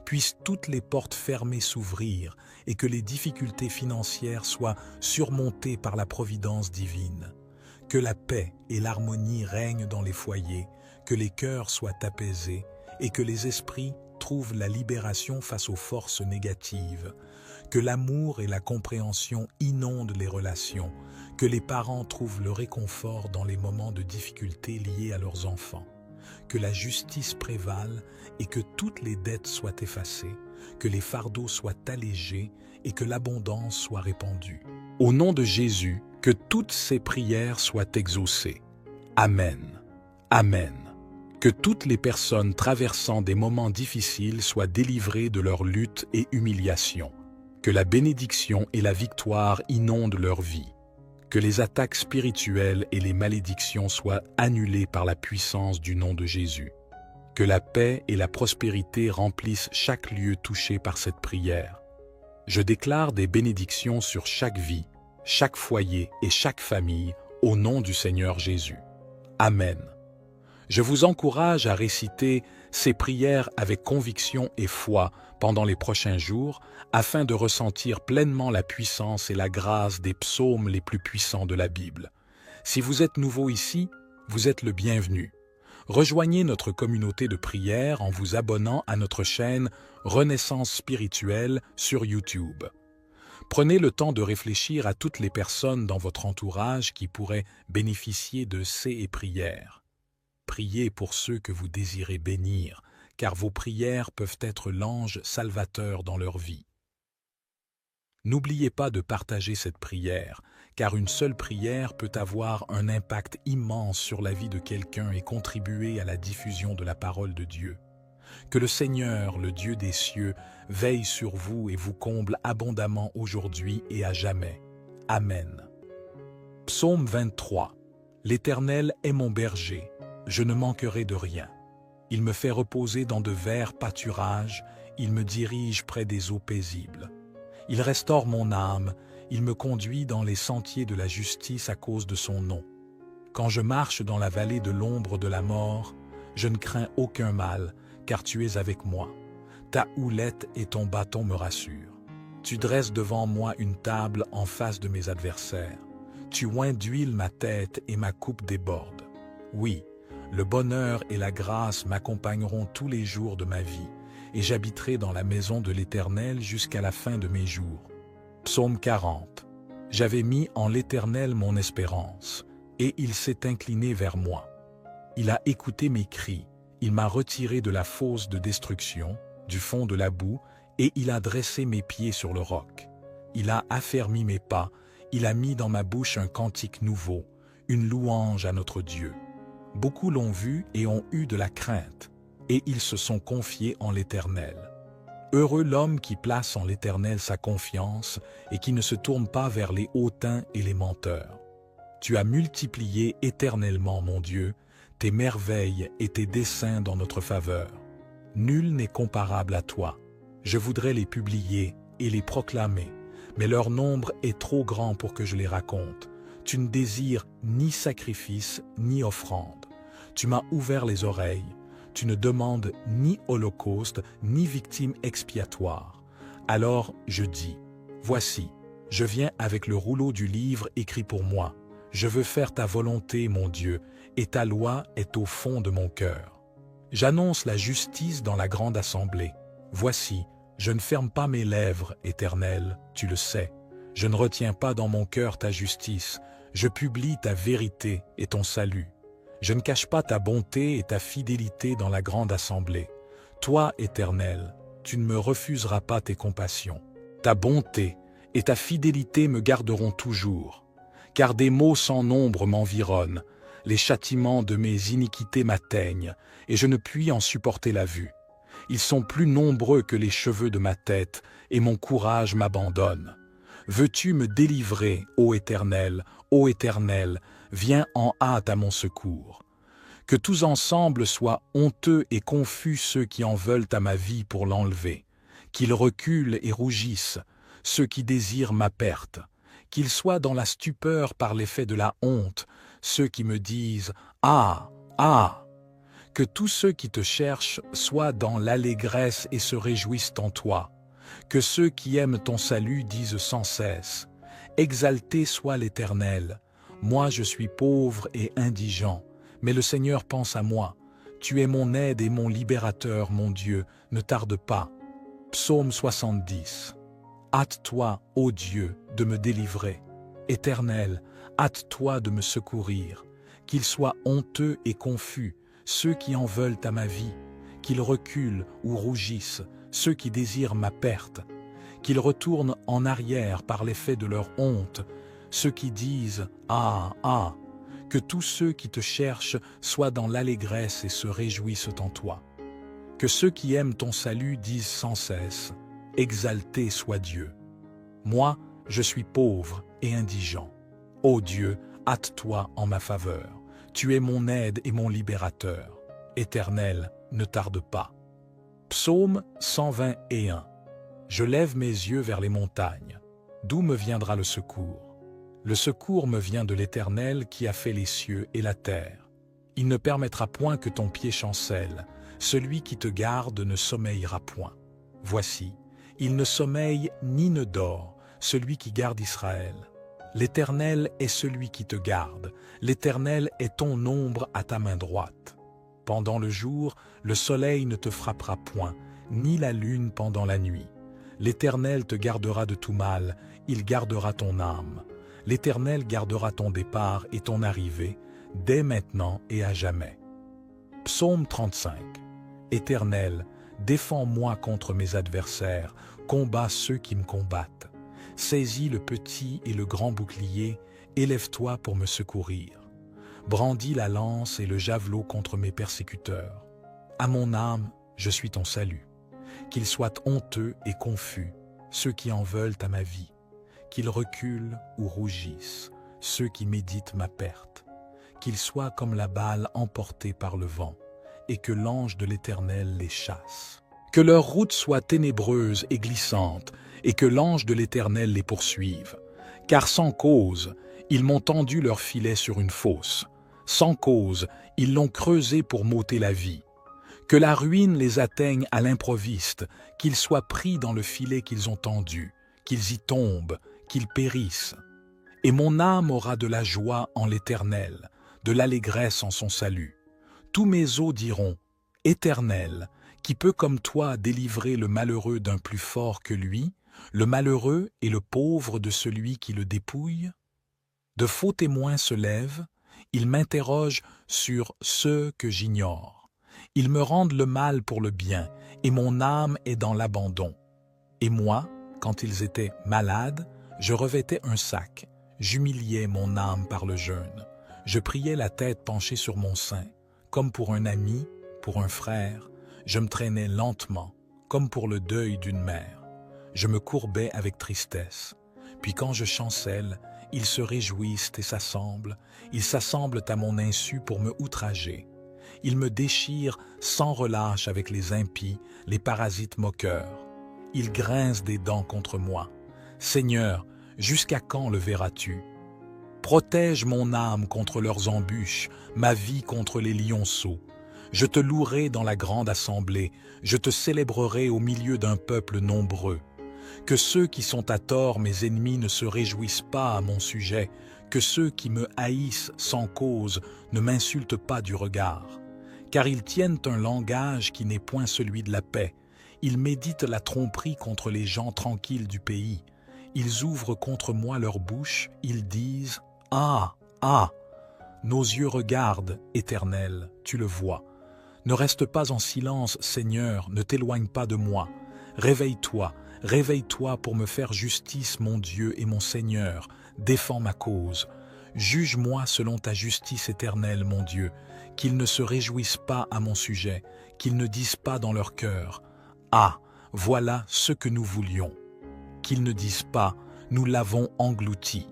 Puissent toutes les portes fermées s'ouvrir et que les difficultés financières soient surmontées par la providence divine. Que la paix et l'harmonie règnent dans les foyers, que les cœurs soient apaisés et que les esprits trouvent la libération face aux forces négatives. Que l'amour et la compréhension inondent les relations, que les parents trouvent le réconfort dans les moments de difficulté liés à leurs enfants. Que la justice prévale et que toutes les dettes soient effacées, que les fardeaux soient allégés et que l'abondance soit répandue. Au nom de Jésus, que toutes ces prières soient exaucées. Amen. Amen. Que toutes les personnes traversant des moments difficiles soient délivrées de leur lutte et humiliation. Que la bénédiction et la victoire inondent leur vie. Que les attaques spirituelles et les malédictions soient annulées par la puissance du nom de Jésus. Que la paix et la prospérité remplissent chaque lieu touché par cette prière. Je déclare des bénédictions sur chaque vie, chaque foyer et chaque famille au nom du Seigneur Jésus. Amen. Je vous encourage à réciter ces prières avec conviction et foi pendant les prochains jours afin de ressentir pleinement la puissance et la grâce des psaumes les plus puissants de la Bible. Si vous êtes nouveau ici, vous êtes le bienvenu. Rejoignez notre communauté de prière en vous abonnant à notre chaîne Renaissance spirituelle sur YouTube. Prenez le temps de réfléchir à toutes les personnes dans votre entourage qui pourraient bénéficier de ces prières. Priez pour ceux que vous désirez bénir, car vos prières peuvent être l'ange salvateur dans leur vie. N'oubliez pas de partager cette prière, car une seule prière peut avoir un impact immense sur la vie de quelqu'un et contribuer à la diffusion de la parole de Dieu. Que le Seigneur, le Dieu des cieux, veille sur vous et vous comble abondamment aujourd'hui et à jamais. Amen. Psaume 23. L'Éternel est mon berger, je ne manquerai de rien. Il me fait reposer dans de verts pâturages, il me dirige près des eaux paisibles. Il restaure mon âme, il me conduit dans les sentiers de la justice à cause de son nom. Quand je marche dans la vallée de l'ombre de la mort, je ne crains aucun mal, car tu es avec moi. Ta houlette et ton bâton me rassurent. Tu dresses devant moi une table en face de mes adversaires. Tu oins d'huile ma tête et ma coupe déborde. Oui, le bonheur et la grâce m'accompagneront tous les jours de ma vie, et j'habiterai dans la maison de l'Éternel jusqu'à la fin de mes jours. Psaume 40. J'avais mis en l'Éternel mon espérance, et il s'est incliné vers moi. Il a écouté mes cris, il m'a retiré de la fosse de destruction, du fond de la boue, et il a dressé mes pieds sur le roc. Il a affermi mes pas, il a mis dans ma bouche un cantique nouveau, une louange à notre Dieu. Beaucoup l'ont vu et ont eu de la crainte, et ils se sont confiés en l'Éternel. Heureux l'homme qui place en l'Éternel sa confiance et qui ne se tourne pas vers les hautains et les menteurs. Tu as multiplié éternellement, mon Dieu, tes merveilles et tes desseins dans notre faveur. Nul n'est comparable à toi. Je voudrais les publier et les proclamer, mais leur nombre est trop grand pour que je les raconte. Tu ne désires ni sacrifice ni offrande. Tu m'as ouvert les oreilles. Tu ne demandes ni holocauste ni victime expiatoire. Alors je dis, voici, je viens avec le rouleau du livre écrit pour moi. Je veux faire ta volonté, mon Dieu, et ta loi est au fond de mon cœur. J'annonce la justice dans la grande assemblée. Voici, je ne ferme pas mes lèvres, Éternel, tu le sais. Je ne retiens pas dans mon cœur ta justice. Je publie ta vérité et ton salut. Je ne cache pas ta bonté et ta fidélité dans la grande assemblée. Toi, Éternel, tu ne me refuseras pas tes compassions. Ta bonté et ta fidélité me garderont toujours. Car des maux sans nombre m'environnent, les châtiments de mes iniquités m'atteignent, et je ne puis en supporter la vue. Ils sont plus nombreux que les cheveux de ma tête, et mon courage m'abandonne. Veux-tu me délivrer, ô Éternel, viens en hâte à mon secours. Que tous ensemble soient honteux et confus ceux qui en veulent à ma vie pour l'enlever, qu'ils reculent et rougissent, ceux qui désirent ma perte, qu'ils soient dans la stupeur par l'effet de la honte, ceux qui me disent « Ah, ah !» Que tous ceux qui te cherchent soient dans l'allégresse et se réjouissent en toi. Que ceux qui aiment ton salut disent sans cesse « Exalté soit l'Éternel ! Moi je suis pauvre et indigent, mais le Seigneur pense à moi. Tu es mon aide et mon libérateur, mon Dieu, ne tarde pas. » Psaume 70. Hâte-toi, ô Dieu, de me délivrer. Éternel, hâte-toi de me secourir. Qu'ils soient honteux et confus, ceux qui en veulent à ma vie, qu'ils reculent ou rougissent, ceux qui désirent ma perte, qu'ils retournent en arrière par l'effet de leur honte, ceux qui disent « Ah, ah !» Que tous ceux qui te cherchent soient dans l'allégresse et se réjouissent en toi. Que ceux qui aiment ton salut disent sans cesse « Exalté soit Dieu !» Moi, je suis pauvre et indigent. Ô Dieu, hâte-toi en ma faveur. Tu es mon aide et mon libérateur. Éternel, ne tarde pas. Psaume 121. Je lève mes yeux vers les montagnes. D'où me viendra le secours? Le secours me vient de l'Éternel qui a fait les cieux et la terre. Il ne permettra point que ton pied chancelle. Celui qui te garde ne sommeillera point. Voici, il ne sommeille ni ne dort, celui qui garde Israël. L'Éternel est celui qui te garde. L'Éternel est ton ombre à ta main droite. Pendant le jour, le soleil ne te frappera point, ni la lune pendant la nuit. L'Éternel te gardera de tout mal, il gardera ton âme. L'Éternel gardera ton départ et ton arrivée, dès maintenant et à jamais. Psaume 35. Éternel, défends-moi contre mes adversaires, combats ceux qui me combattent. Saisis le petit et le grand bouclier, élève-toi pour me secourir. Brandis la lance et le javelot contre mes persécuteurs. À mon âme, je suis ton salut. Qu'ils soient honteux et confus, ceux qui en veulent à ma vie. Qu'ils reculent ou rougissent, ceux qui méditent ma perte. Qu'ils soient comme la balle emportée par le vent, et que l'ange de l'Éternel les chasse. Que leur route soit ténébreuse et glissante, et que l'ange de l'Éternel les poursuive. Car sans cause, ils m'ont tendu leur filet sur une fosse. Sans cause, ils l'ont creusé pour m'ôter la vie. Que la ruine les atteigne à l'improviste, qu'ils soient pris dans le filet qu'ils ont tendu, qu'ils y tombent, qu'ils périssent. Et mon âme aura de la joie en l'Éternel, de l'allégresse en son salut. Tous mes os diront, « Éternel, qui peut comme toi délivrer le malheureux d'un plus fort que lui, le malheureux et le pauvre de celui qui le dépouille ?» De faux témoins se lèvent, ils m'interrogent sur ce que j'ignore. Ils me rendent le mal pour le bien, et mon âme est dans l'abandon. Et moi, quand ils étaient malades, je revêtais un sac, j'humiliais mon âme par le jeûne. Je priais la tête penchée sur mon sein, comme pour un ami, pour un frère. Je me traînais lentement, comme pour le deuil d'une mère. Je me courbais avec tristesse. Puis quand je chancelle, ils se réjouissent et s'assemblent. Ils s'assemblent à mon insu pour me outrager. Ils me déchirent sans relâche avec les impies, les parasites moqueurs. Ils grincent des dents contre moi. Seigneur, jusqu'à quand le verras-tu? Protège mon âme contre leurs embûches, ma vie contre les lionceaux. Je te louerai dans la grande assemblée, je te célébrerai au milieu d'un peuple nombreux. Que ceux qui sont à tort mes ennemis ne se réjouissent pas à mon sujet, que ceux qui me haïssent sans cause ne m'insultent pas du regard. Car ils tiennent un langage qui n'est point celui de la paix. Ils méditent la tromperie contre les gens tranquilles du pays. Ils ouvrent contre moi leur bouche, ils disent « Ah, ah !» Nos yeux regardent, Éternel, tu le vois. Ne reste pas en silence, Seigneur, ne t'éloigne pas de moi. Réveille-toi, réveille-toi pour me faire justice, mon Dieu et mon Seigneur. Défends ma cause. Juge-moi selon ta justice éternelle, mon Dieu. Qu'ils ne se réjouissent pas à mon sujet, qu'ils ne disent pas dans leur cœur « Ah, voilà ce que nous voulions ». Qu'ils ne disent pas « Nous l'avons englouti ».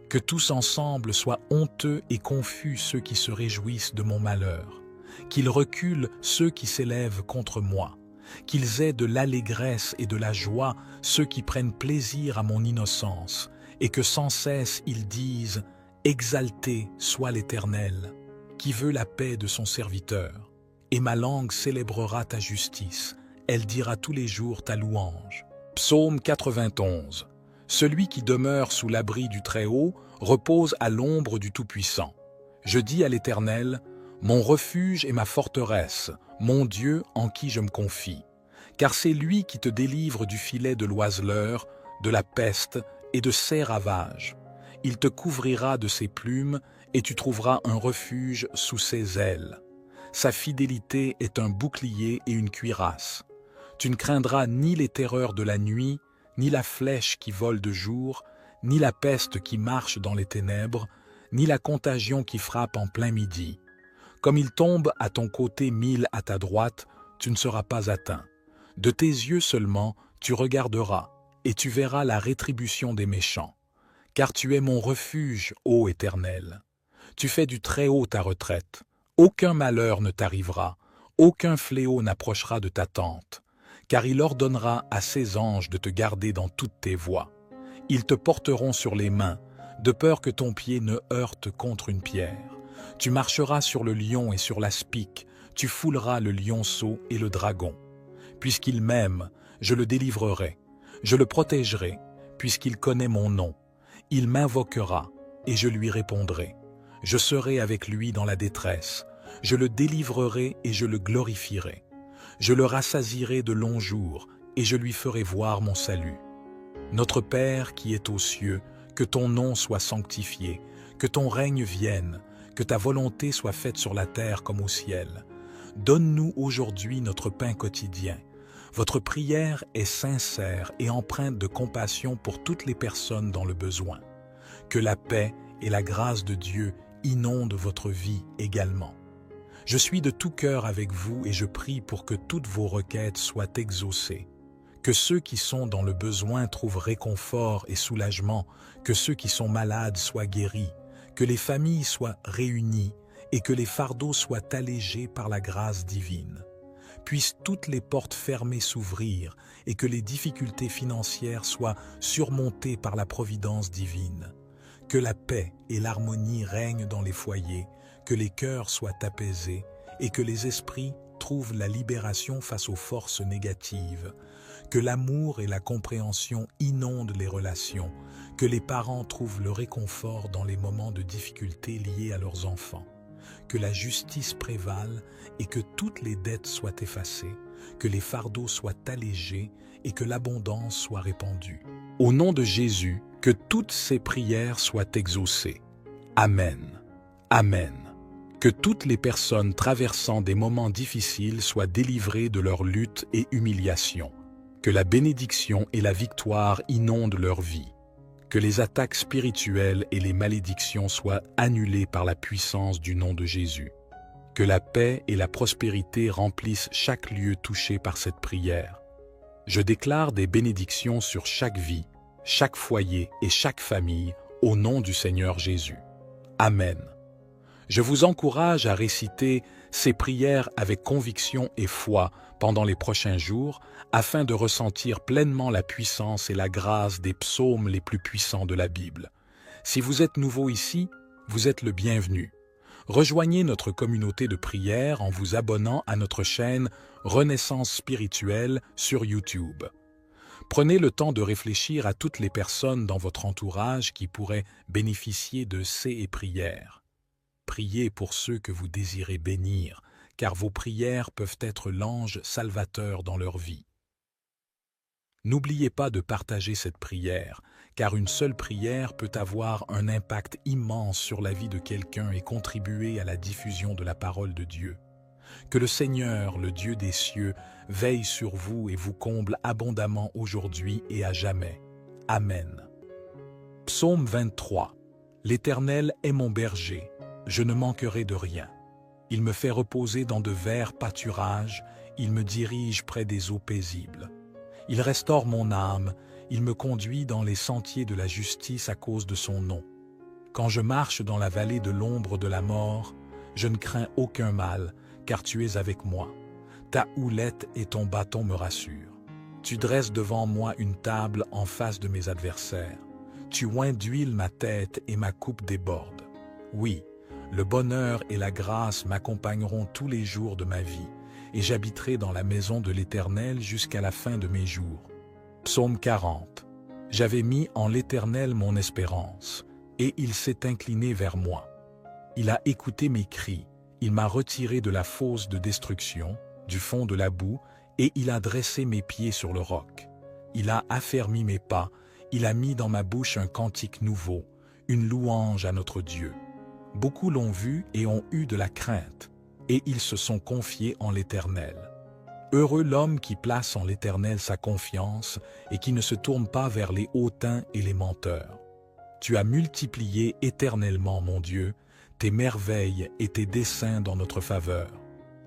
Que tous ensemble soient honteux et confus ceux qui se réjouissent de mon malheur. Qu'ils reculent ceux qui s'élèvent contre moi. Qu'ils aient de l'allégresse et de la joie ceux qui prennent plaisir à mon innocence, et que sans cesse ils disent « Exalté soit l'Éternel » qui veut la paix de son serviteur. Et ma langue célébrera ta justice, elle dira tous les jours ta louange. Psaume 91. Celui qui demeure sous l'abri du Très-Haut repose à l'ombre du Tout-Puissant. Je dis à l'Éternel, mon refuge et ma forteresse, mon Dieu en qui je me confie. Car c'est lui qui te délivre du filet de l'oiseleur, de la peste et de ses ravages. Il te couvrira de ses plumes et tu trouveras un refuge sous ses ailes. Sa fidélité est un bouclier et une cuirasse. Tu ne craindras ni les terreurs de la nuit, ni la flèche qui vole de jour, ni la peste qui marche dans les ténèbres, ni la contagion qui frappe en plein midi. Comme il tombe à ton côté 1000 à ta droite, tu ne seras pas atteint. De tes yeux seulement, tu regarderas, et tu verras la rétribution des méchants. Car tu es mon refuge, ô Éternel. Tu fais du Très-Haut ta retraite. Aucun malheur ne t'arrivera, aucun fléau n'approchera de ta tente. Car il ordonnera à ses anges de te garder dans toutes tes voies. Ils te porteront sur les mains, de peur que ton pied ne heurte contre une pierre. Tu marcheras sur le lion et sur l'aspic, tu fouleras le lionceau et le dragon. Puisqu'il m'aime, je le délivrerai, je le protégerai, puisqu'il connaît mon nom. Il m'invoquera, et je lui répondrai. Je serai avec lui dans la détresse, je le délivrerai et je le glorifierai. Je le rassasierai de longs jours, et je lui ferai voir mon salut. Notre Père qui es aux cieux, que ton nom soit sanctifié, que ton règne vienne, que ta volonté soit faite sur la terre comme au ciel. Donne-nous aujourd'hui notre pain quotidien. Votre prière est sincère et empreinte de compassion pour toutes les personnes dans le besoin. Que la paix et la grâce de Dieu inondent votre vie également. Je suis de tout cœur avec vous et je prie pour que toutes vos requêtes soient exaucées. Que ceux qui sont dans le besoin trouvent réconfort et soulagement, que ceux qui sont malades soient guéris, que les familles soient réunies et que les fardeaux soient allégés par la grâce divine. Puissent toutes les portes fermées s'ouvrir et que les difficultés financières soient surmontées par la providence divine. Que la paix et l'harmonie règnent dans les foyers, que les cœurs soient apaisés et que les esprits trouvent la libération face aux forces négatives. Que l'amour et la compréhension inondent les relations, que les parents trouvent le réconfort dans les moments de difficulté liés à leurs enfants. Que la justice prévale et que toutes les dettes soient effacées, que les fardeaux soient allégés et que l'abondance soit répandue. Au nom de Jésus, que toutes ces prières soient exaucées. Amen. Amen. Que toutes les personnes traversant des moments difficiles soient délivrées de leur lutte et humiliation. Que la bénédiction et la victoire inondent leur vie. Que les attaques spirituelles et les malédictions soient annulées par la puissance du nom de Jésus. Que la paix et la prospérité remplissent chaque lieu touché par cette prière. Je déclare des bénédictions sur chaque vie, chaque foyer et chaque famille, au nom du Seigneur Jésus. Amen. Je vous encourage à réciter ces prières avec conviction et foi pendant les prochains jours, afin de ressentir pleinement la puissance et la grâce des psaumes les plus puissants de la Bible. Si vous êtes nouveau ici, vous êtes le bienvenu. Rejoignez notre communauté de prière en vous abonnant à notre chaîne Renaissance spirituelle sur YouTube. Prenez le temps de réfléchir à toutes les personnes dans votre entourage qui pourraient bénéficier de ces prières. Priez pour ceux que vous désirez bénir, car vos prières peuvent être l'ange salvateur dans leur vie. N'oubliez pas de partager cette prière, car une seule prière peut avoir un impact immense sur la vie de quelqu'un et contribuer à la diffusion de la parole de Dieu. Que le Seigneur, le Dieu des cieux, veille sur vous et vous comble abondamment aujourd'hui et à jamais. Amen. Psaume 23. L'Éternel est mon berger, je ne manquerai de rien. Il me fait reposer dans de verts pâturages, il me dirige près des eaux paisibles. Il restaure mon âme, il me conduit dans les sentiers de la justice à cause de son nom. Quand je marche dans la vallée de l'ombre de la mort, je ne crains aucun mal, car tu es avec moi. Ta houlette et ton bâton me rassurent. Tu dresses devant moi une table en face de mes adversaires. Tu oins d'huile ma tête et ma coupe déborde. Oui, le bonheur et la grâce m'accompagneront tous les jours de ma vie, et j'habiterai dans la maison de l'Éternel jusqu'à la fin de mes jours. Psaume 40. J'avais mis en l'Éternel mon espérance, et il s'est incliné vers moi. Il a écouté mes cris, il m'a retiré de la fosse de destruction, du fond de la boue, et il a dressé mes pieds sur le roc. Il a affermi mes pas, il a mis dans ma bouche un cantique nouveau, une louange à notre Dieu. Beaucoup l'ont vu et ont eu de la crainte, et ils se sont confiés en l'Éternel. Heureux l'homme qui place en l'Éternel sa confiance et qui ne se tourne pas vers les hautains et les menteurs. Tu as multiplié éternellement, mon Dieu, tes merveilles et tes desseins dans notre faveur.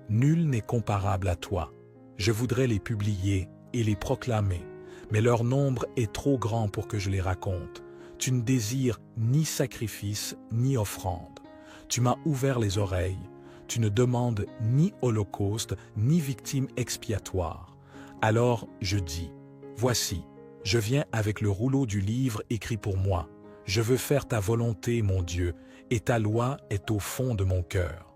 Nul n'est comparable à toi. Je voudrais les publier et les proclamer, mais leur nombre est trop grand pour que je les raconte. Tu ne désires ni sacrifice ni offrande. Tu m'as ouvert les oreilles. Tu ne demandes ni holocauste ni victime expiatoire. Alors je dis, voici, je viens avec le rouleau du livre écrit pour moi. Je veux faire ta volonté, mon Dieu, et ta loi est au fond de mon cœur.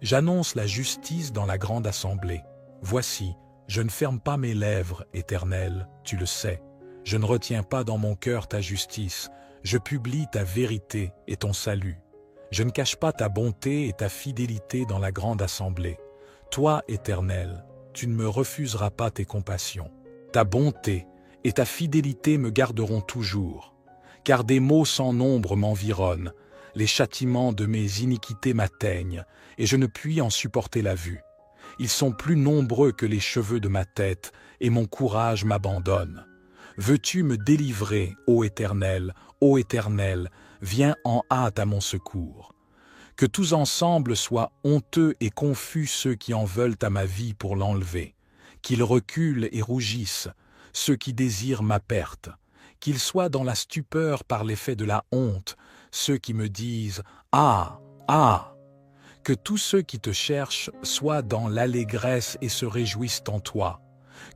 J'annonce la justice dans la grande assemblée. Voici, je ne ferme pas mes lèvres, Éternel, tu le sais. Je ne retiens pas dans mon cœur ta justice. Je publie ta vérité et ton salut. Je ne cache pas ta bonté et ta fidélité dans la grande assemblée. Toi, Éternel, tu ne me refuseras pas tes compassions. Ta bonté et ta fidélité me garderont toujours. Car des maux sans nombre m'environnent, les châtiments de mes iniquités m'atteignent, et je ne puis en supporter la vue. Ils sont plus nombreux que les cheveux de ma tête, et mon courage m'abandonne. Veux-tu me délivrer, ô Éternel, viens en hâte à mon secours. Que tous ensemble soient honteux et confus ceux qui en veulent à ma vie pour l'enlever, qu'ils reculent et rougissent, ceux qui désirent ma perte, qu'ils soient dans la stupeur par l'effet de la honte, ceux qui me disent « Ah, ah !» Que tous ceux qui te cherchent soient dans l'allégresse et se réjouissent en toi,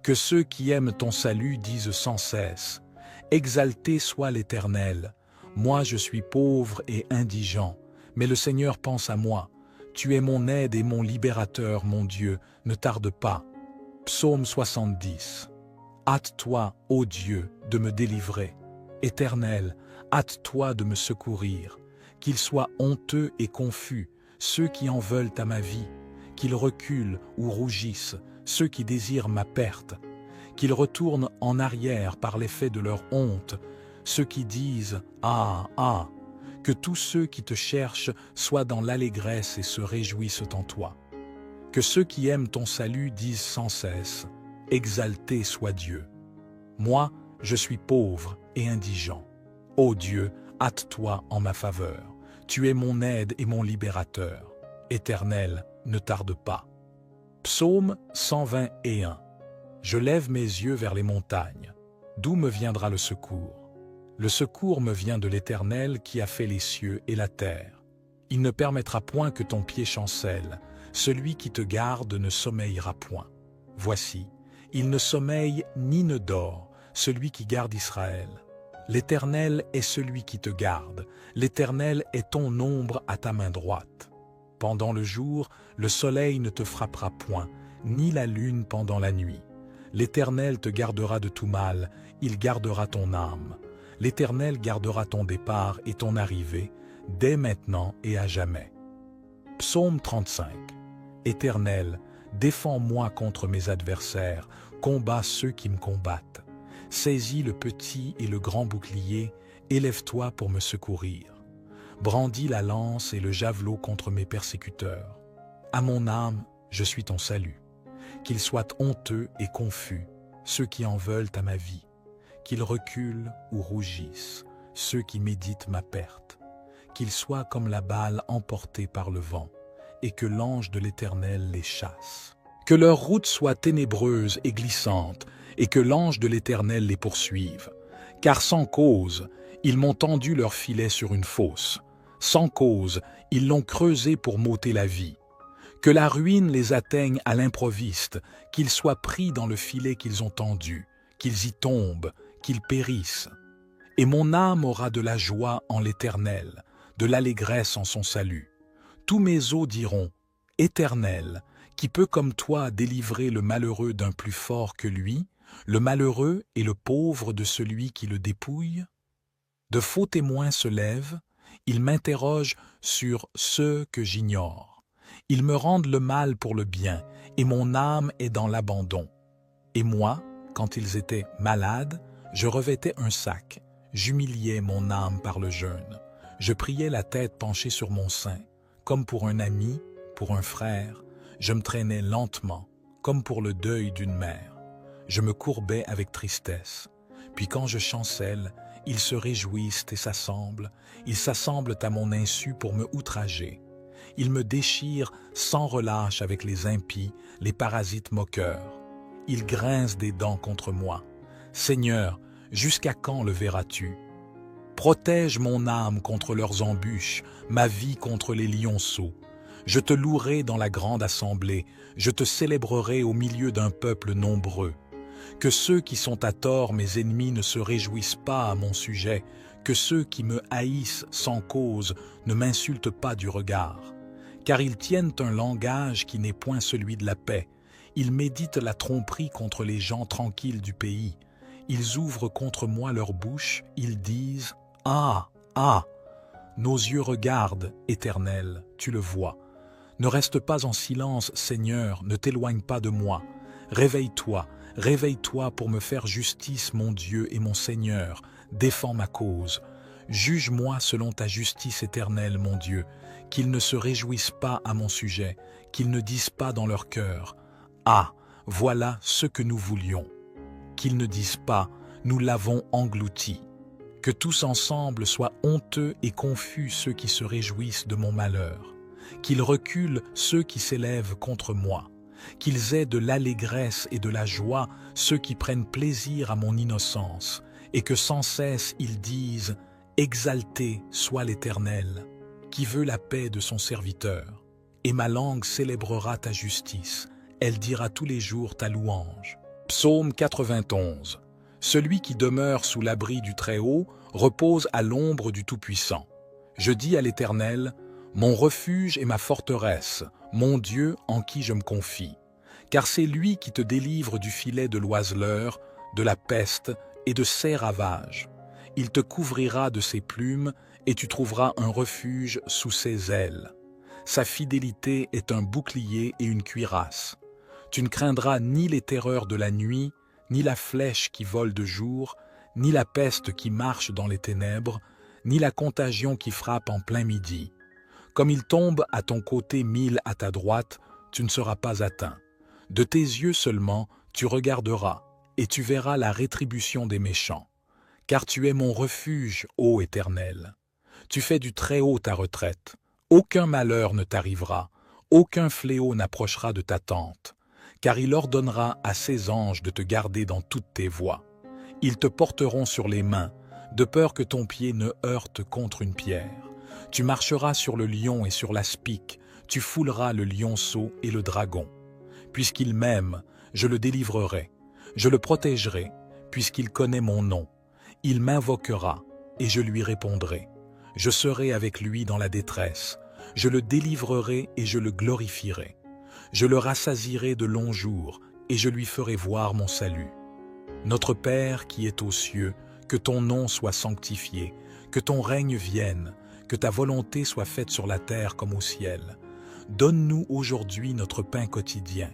que ceux qui aiment ton salut disent sans cesse « Exalté soit l'Éternel, moi je suis pauvre et indigent, mais le Seigneur pense à moi. Tu es mon aide et mon libérateur, mon Dieu, ne tarde pas. » Psaume 70. Hâte-toi, ô Dieu, de me délivrer. Éternel, hâte-toi de me secourir. Qu'ils soient honteux et confus, ceux qui en veulent à ma vie, qu'ils reculent ou rougissent, ceux qui désirent ma perte, qu'ils retournent en arrière par l'effet de leur honte, ceux qui disent « Ah, ah !» Que tous ceux qui te cherchent soient dans l'allégresse et se réjouissent en toi. Que ceux qui aiment ton salut disent sans cesse « Exalté soit Dieu !» Moi, je suis pauvre et indigent. Ô Dieu, hâte-toi en ma faveur. Tu es mon aide et mon libérateur. Éternel, ne tarde pas. Psaume 121. Je lève mes yeux vers les montagnes. D'où me viendra le secours? Le secours me vient de l'Éternel qui a fait les cieux et la terre. Il ne permettra point que ton pied chancelle. Celui qui te garde ne sommeillera point. Voici, il ne sommeille ni ne dort, celui qui garde Israël. L'Éternel est celui qui te garde. L'Éternel est ton ombre à ta main droite. Pendant le jour, le soleil ne te frappera point, ni la lune pendant la nuit. L'Éternel te gardera de tout mal, il gardera ton âme. L'Éternel gardera ton départ et ton arrivée, dès maintenant et à jamais. Psaume 35. Éternel, défends-moi contre mes adversaires, combats ceux qui me combattent. Saisis le petit et le grand bouclier, élève-toi pour me secourir. Brandis la lance et le javelot contre mes persécuteurs. À mon âme, je suis ton salut. Qu'ils soient honteux et confus, ceux qui en veulent à ma vie. Qu'ils reculent ou rougissent, ceux qui méditent ma perte. Qu'ils soient comme la balle emportée par le vent, et que l'ange de l'Éternel les chasse. Que leur route soit ténébreuse et glissante, et que l'ange de l'Éternel les poursuive. Car sans cause, ils m'ont tendu leur filet sur une fosse. Sans cause, ils l'ont creusé pour m'ôter la vie. Que la ruine les atteigne à l'improviste, qu'ils soient pris dans le filet qu'ils ont tendu, qu'ils y tombent, qu'ils périssent. Et mon âme aura de la joie en l'Éternel, de l'allégresse en son salut. Tous mes os diront, « Éternel, qui peut comme toi délivrer le malheureux d'un plus fort que lui, le malheureux et le pauvre de celui qui le dépouille ?» De faux témoins se lèvent, ils m'interrogent sur ceux que j'ignore. Ils me rendent le mal pour le bien, et mon âme est dans l'abandon. Et moi, quand ils étaient malades, je revêtais un sac, j'humiliais mon âme par le jeûne. Je priais la tête penchée sur mon sein, comme pour un ami, pour un frère. Je me traînais lentement, comme pour le deuil d'une mère. Je me courbais avec tristesse. Puis quand je chancelle, ils se réjouissent et s'assemblent. Ils s'assemblent à mon insu pour me outrager. Ils me déchirent sans relâche avec les impies, les parasites moqueurs. Ils grincent des dents contre moi. Seigneur, jusqu'à quand le verras-tu? Protège mon âme contre leurs embûches, ma vie contre les lionceaux. Je te louerai dans la grande assemblée, je te célébrerai au milieu d'un peuple nombreux. Que ceux qui sont à tort mes ennemis ne se réjouissent pas à mon sujet, que ceux qui me haïssent sans cause ne m'insultent pas du regard. Car ils tiennent un langage qui n'est point celui de la paix. Ils méditent la tromperie contre les gens tranquilles du pays. Ils ouvrent contre moi leur bouche, ils disent « Ah, ah !» Nos yeux regardent, Éternel, tu le vois. Ne reste pas en silence, Seigneur, ne t'éloigne pas de moi. Réveille-toi, réveille-toi pour me faire justice, mon Dieu et mon Seigneur. Défends ma cause. Juge-moi selon ta justice éternelle, mon Dieu. Qu'ils ne se réjouissent pas à mon sujet, qu'ils ne disent pas dans leur cœur « Ah, voilà ce que nous voulions ». Qu'ils ne disent pas « Nous l'avons englouti ». Que tous ensemble soient honteux et confus ceux qui se réjouissent de mon malheur, qu'ils reculent ceux qui s'élèvent contre moi, qu'ils aient de l'allégresse et de la joie ceux qui prennent plaisir à mon innocence, et que sans cesse ils disent « Exalté soit l'Éternel, qui veut la paix de son serviteur. » Et ma langue célébrera ta justice, elle dira tous les jours ta louange. Psaume 91. Celui qui demeure sous l'abri du Très-Haut repose à l'ombre du Tout-Puissant. Je dis à l'Éternel, mon refuge et ma forteresse, mon Dieu en qui je me confie. Car c'est lui qui te délivre du filet de l'oiseleur, de la peste et de ses ravages. Il te couvrira de ses plumes et tu trouveras un refuge sous ses ailes. Sa fidélité est un bouclier et une cuirasse. Tu ne craindras ni les terreurs de la nuit, ni la flèche qui vole de jour, ni la peste qui marche dans les ténèbres, ni la contagion qui frappe en plein midi. Comme il tombe à ton côté 1000 à ta droite, tu ne seras pas atteint. De tes yeux seulement, tu regarderas, et tu verras la rétribution des méchants. Car tu es mon refuge, ô Éternel. Tu fais du Très-Haut ta retraite. Aucun malheur ne t'arrivera, aucun fléau n'approchera de ta tente. Car il ordonnera à ses anges de te garder dans toutes tes voies. Ils te porteront sur les mains, de peur que ton pied ne heurte contre une pierre. Tu marcheras sur le lion et sur l'aspic, tu fouleras le lionceau et le dragon. Puisqu'il m'aime, je le délivrerai, je le protégerai, puisqu'il connaît mon nom. Il m'invoquera, et je lui répondrai. Je serai avec lui dans la détresse, je le délivrerai et je le glorifierai. Je le rassasierai de longs jours, et je lui ferai voir mon salut. Notre Père qui est aux cieux, que ton nom soit sanctifié, que ton règne vienne, que ta volonté soit faite sur la terre comme au ciel. Donne-nous aujourd'hui notre pain quotidien.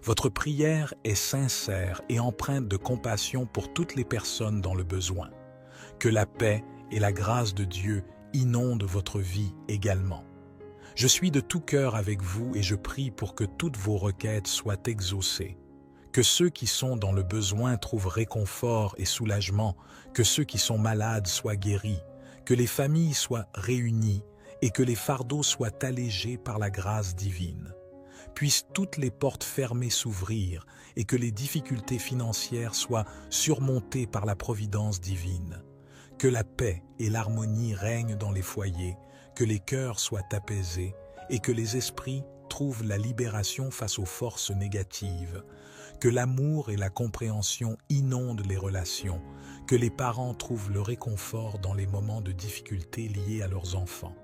Votre prière est sincère et empreinte de compassion pour toutes les personnes dans le besoin. Que la paix et la grâce de Dieu inondent votre vie également. Je suis de tout cœur avec vous et je prie pour que toutes vos requêtes soient exaucées. Que ceux qui sont dans le besoin trouvent réconfort et soulagement, que ceux qui sont malades soient guéris, que les familles soient réunies et que les fardeaux soient allégés par la grâce divine. Puissent toutes les portes fermées s'ouvrir et que les difficultés financières soient surmontées par la providence divine. Que la paix et l'harmonie règnent dans les foyers, que les cœurs soient apaisés et que les esprits trouvent la libération face aux forces négatives. Que l'amour et la compréhension inondent les relations, que les parents trouvent le réconfort dans les moments de difficulté liés à leurs enfants.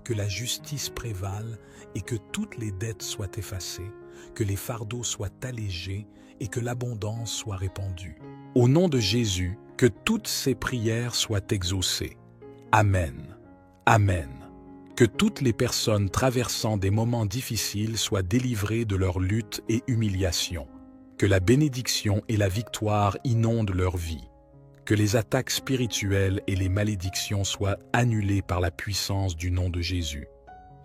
Que la justice prévale et que toutes les dettes soient effacées, que les fardeaux soient allégés et que l'abondance soit répandue. Au nom de Jésus, que toutes ces prières soient exaucées. Amen. Amen. Que toutes les personnes traversant des moments difficiles soient délivrées de leur lutte et humiliation. Que la bénédiction et la victoire inondent leur vie. Que les attaques spirituelles et les malédictions soient annulées par la puissance du nom de Jésus.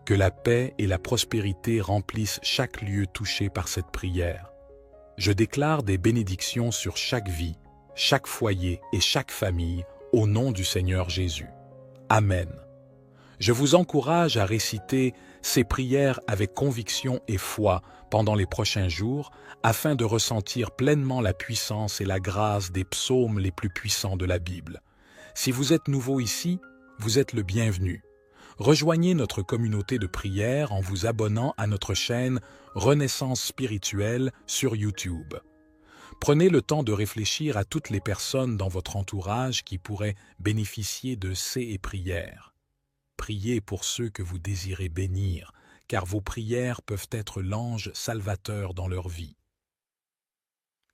Que la paix et la prospérité remplissent chaque lieu touché par cette prière. Je déclare des bénédictions sur chaque vie, chaque foyer et chaque famille au nom du Seigneur Jésus. Amen. Je vous encourage à réciter ces prières avec conviction et foi pendant les prochains jours afin de ressentir pleinement la puissance et la grâce des psaumes les plus puissants de la Bible. Si vous êtes nouveau ici, vous êtes le bienvenu. Rejoignez notre communauté de prière en vous abonnant à notre chaîne Renaissance spirituelle sur YouTube. Prenez le temps de réfléchir à toutes les personnes dans votre entourage qui pourraient bénéficier de ces prières. Priez pour ceux que vous désirez bénir, car vos prières peuvent être l'ange salvateur dans leur vie.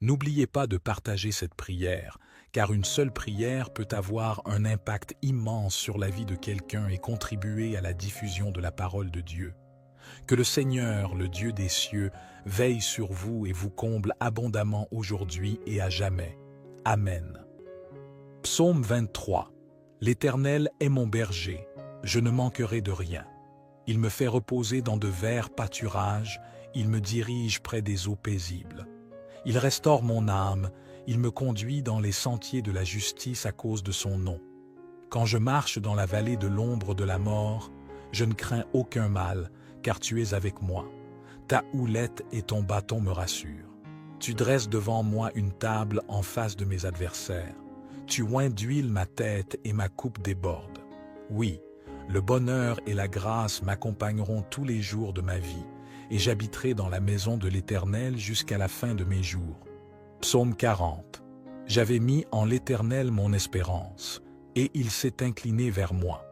N'oubliez pas de partager cette prière, car une seule prière peut avoir un impact immense sur la vie de quelqu'un et contribuer à la diffusion de la parole de Dieu. Que le Seigneur, le Dieu des cieux, veille sur vous et vous comble abondamment aujourd'hui et à jamais. Amen. Psaume 23. L'Éternel est mon berger, je ne manquerai de rien. Il me fait reposer dans de verts pâturages, il me dirige près des eaux paisibles. Il restaure mon âme, il me conduit dans les sentiers de la justice à cause de son nom. Quand je marche dans la vallée de l'ombre de la mort, je ne crains aucun mal, car tu es avec moi. Ta houlette et ton bâton me rassurent. Tu dresses devant moi une table en face de mes adversaires. Tu oins d'huile ma tête et ma coupe déborde. Oui, le bonheur et la grâce m'accompagneront tous les jours de ma vie, et j'habiterai dans la maison de l'Éternel jusqu'à la fin de mes jours. Psaume 40. J'avais mis en l'Éternel mon espérance, et il s'est incliné vers moi.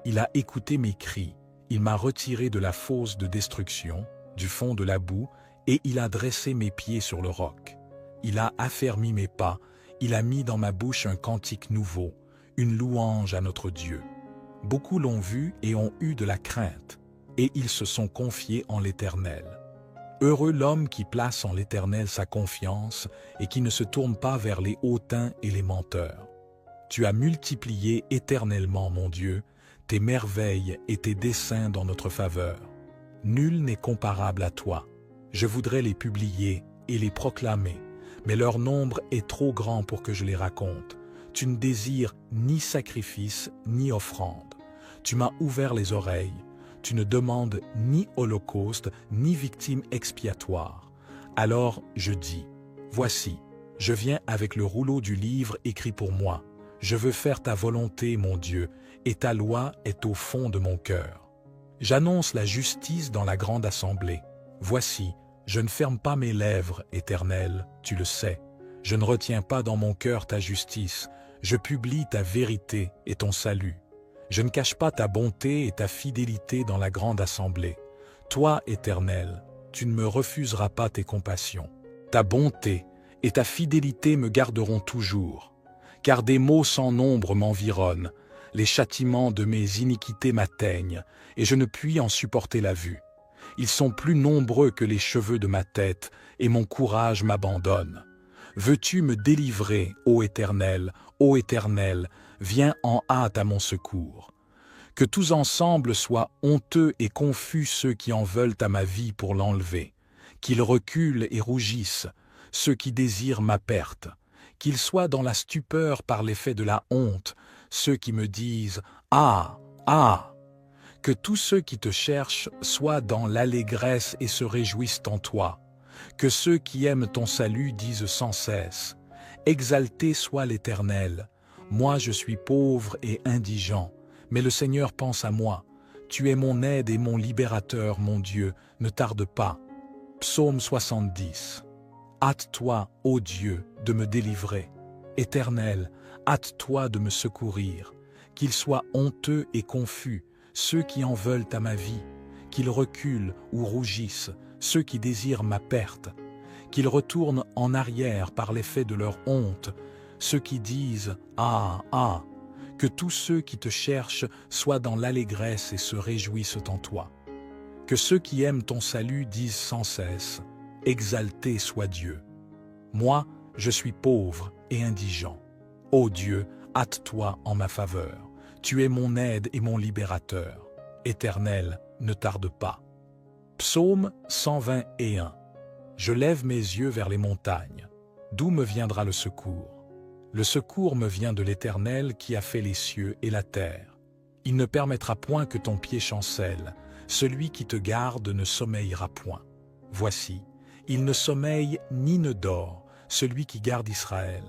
Il a écouté mes cris, il m'a retiré de la fosse de destruction, du fond de la boue, et il a dressé mes pieds sur le roc. Il a affermi mes pas, il a mis dans ma bouche un cantique nouveau, une louange à notre Dieu. Beaucoup l'ont vu et ont eu de la crainte, et ils se sont confiés en l'Éternel. Heureux l'homme qui place en l'Éternel sa confiance et qui ne se tourne pas vers les hautains et les menteurs. Tu as multiplié éternellement, mon Dieu, tes merveilles et tes desseins dans notre faveur. Nul n'est comparable à toi. Je voudrais les publier et les proclamer, mais leur nombre est trop grand pour que je les raconte. Tu ne désires ni sacrifice ni offrande. Tu m'as ouvert les oreilles. Tu ne demandes ni holocauste ni victime expiatoire. Alors je dis, voici, je viens avec le rouleau du livre écrit pour moi. Je veux faire ta volonté, mon Dieu, et ta loi est au fond de mon cœur. J'annonce la justice dans la grande assemblée. Voici, je ne ferme pas mes lèvres, Éternel, tu le sais. Je ne retiens pas dans mon cœur ta justice. Je publie ta vérité et ton salut. Je ne cache pas ta bonté et ta fidélité dans la grande assemblée. Toi, Éternel, tu ne me refuseras pas tes compassions. Ta bonté et ta fidélité me garderont toujours. Car des maux sans nombre m'environnent, les châtiments de mes iniquités m'atteignent, et je ne puis en supporter la vue. Ils sont plus nombreux que les cheveux de ma tête, et mon courage m'abandonne. Veux-tu me délivrer, ô Éternel, viens en hâte à mon secours. Que tous ensemble soient honteux et confus ceux qui en veulent à ma vie pour l'enlever, qu'ils reculent et rougissent, ceux qui désirent ma perte, qu'ils soient dans la stupeur par l'effet de la honte, ceux qui me disent « Ah, ah !» Que tous ceux qui te cherchent soient dans l'allégresse et se réjouissent en toi, que ceux qui aiment ton salut disent sans cesse « Exalté soit l'Éternel ! Moi je suis pauvre et indigent, mais le Seigneur pense à moi. Tu es mon aide et mon libérateur, mon Dieu, ne tarde pas. » Psaume 70. Hâte-toi, ô Dieu, de me délivrer. Éternel, hâte-toi de me secourir. Qu'ils soient honteux et confus, ceux qui en veulent à ma vie, qu'ils reculent ou rougissent, ceux qui désirent ma perte, qu'ils retournent en arrière par l'effet de leur honte, ceux qui disent « Ah, ah !» Que tous ceux qui te cherchent soient dans l'allégresse et se réjouissent en toi. Que ceux qui aiment ton salut disent sans cesse « Exalté soit Dieu !» Moi, je suis pauvre et indigent. Ô Dieu, hâte-toi en ma faveur. Tu es mon aide et mon libérateur. Éternel, ne tarde pas. Psaume 121. Je lève mes yeux vers les montagnes. D'où me viendra le secours? Le secours me vient de l'Éternel qui a fait les cieux et la terre. Il ne permettra point que ton pied chancelle. Celui qui te garde ne sommeillera point. Voici, il ne sommeille ni ne dort, celui qui garde Israël.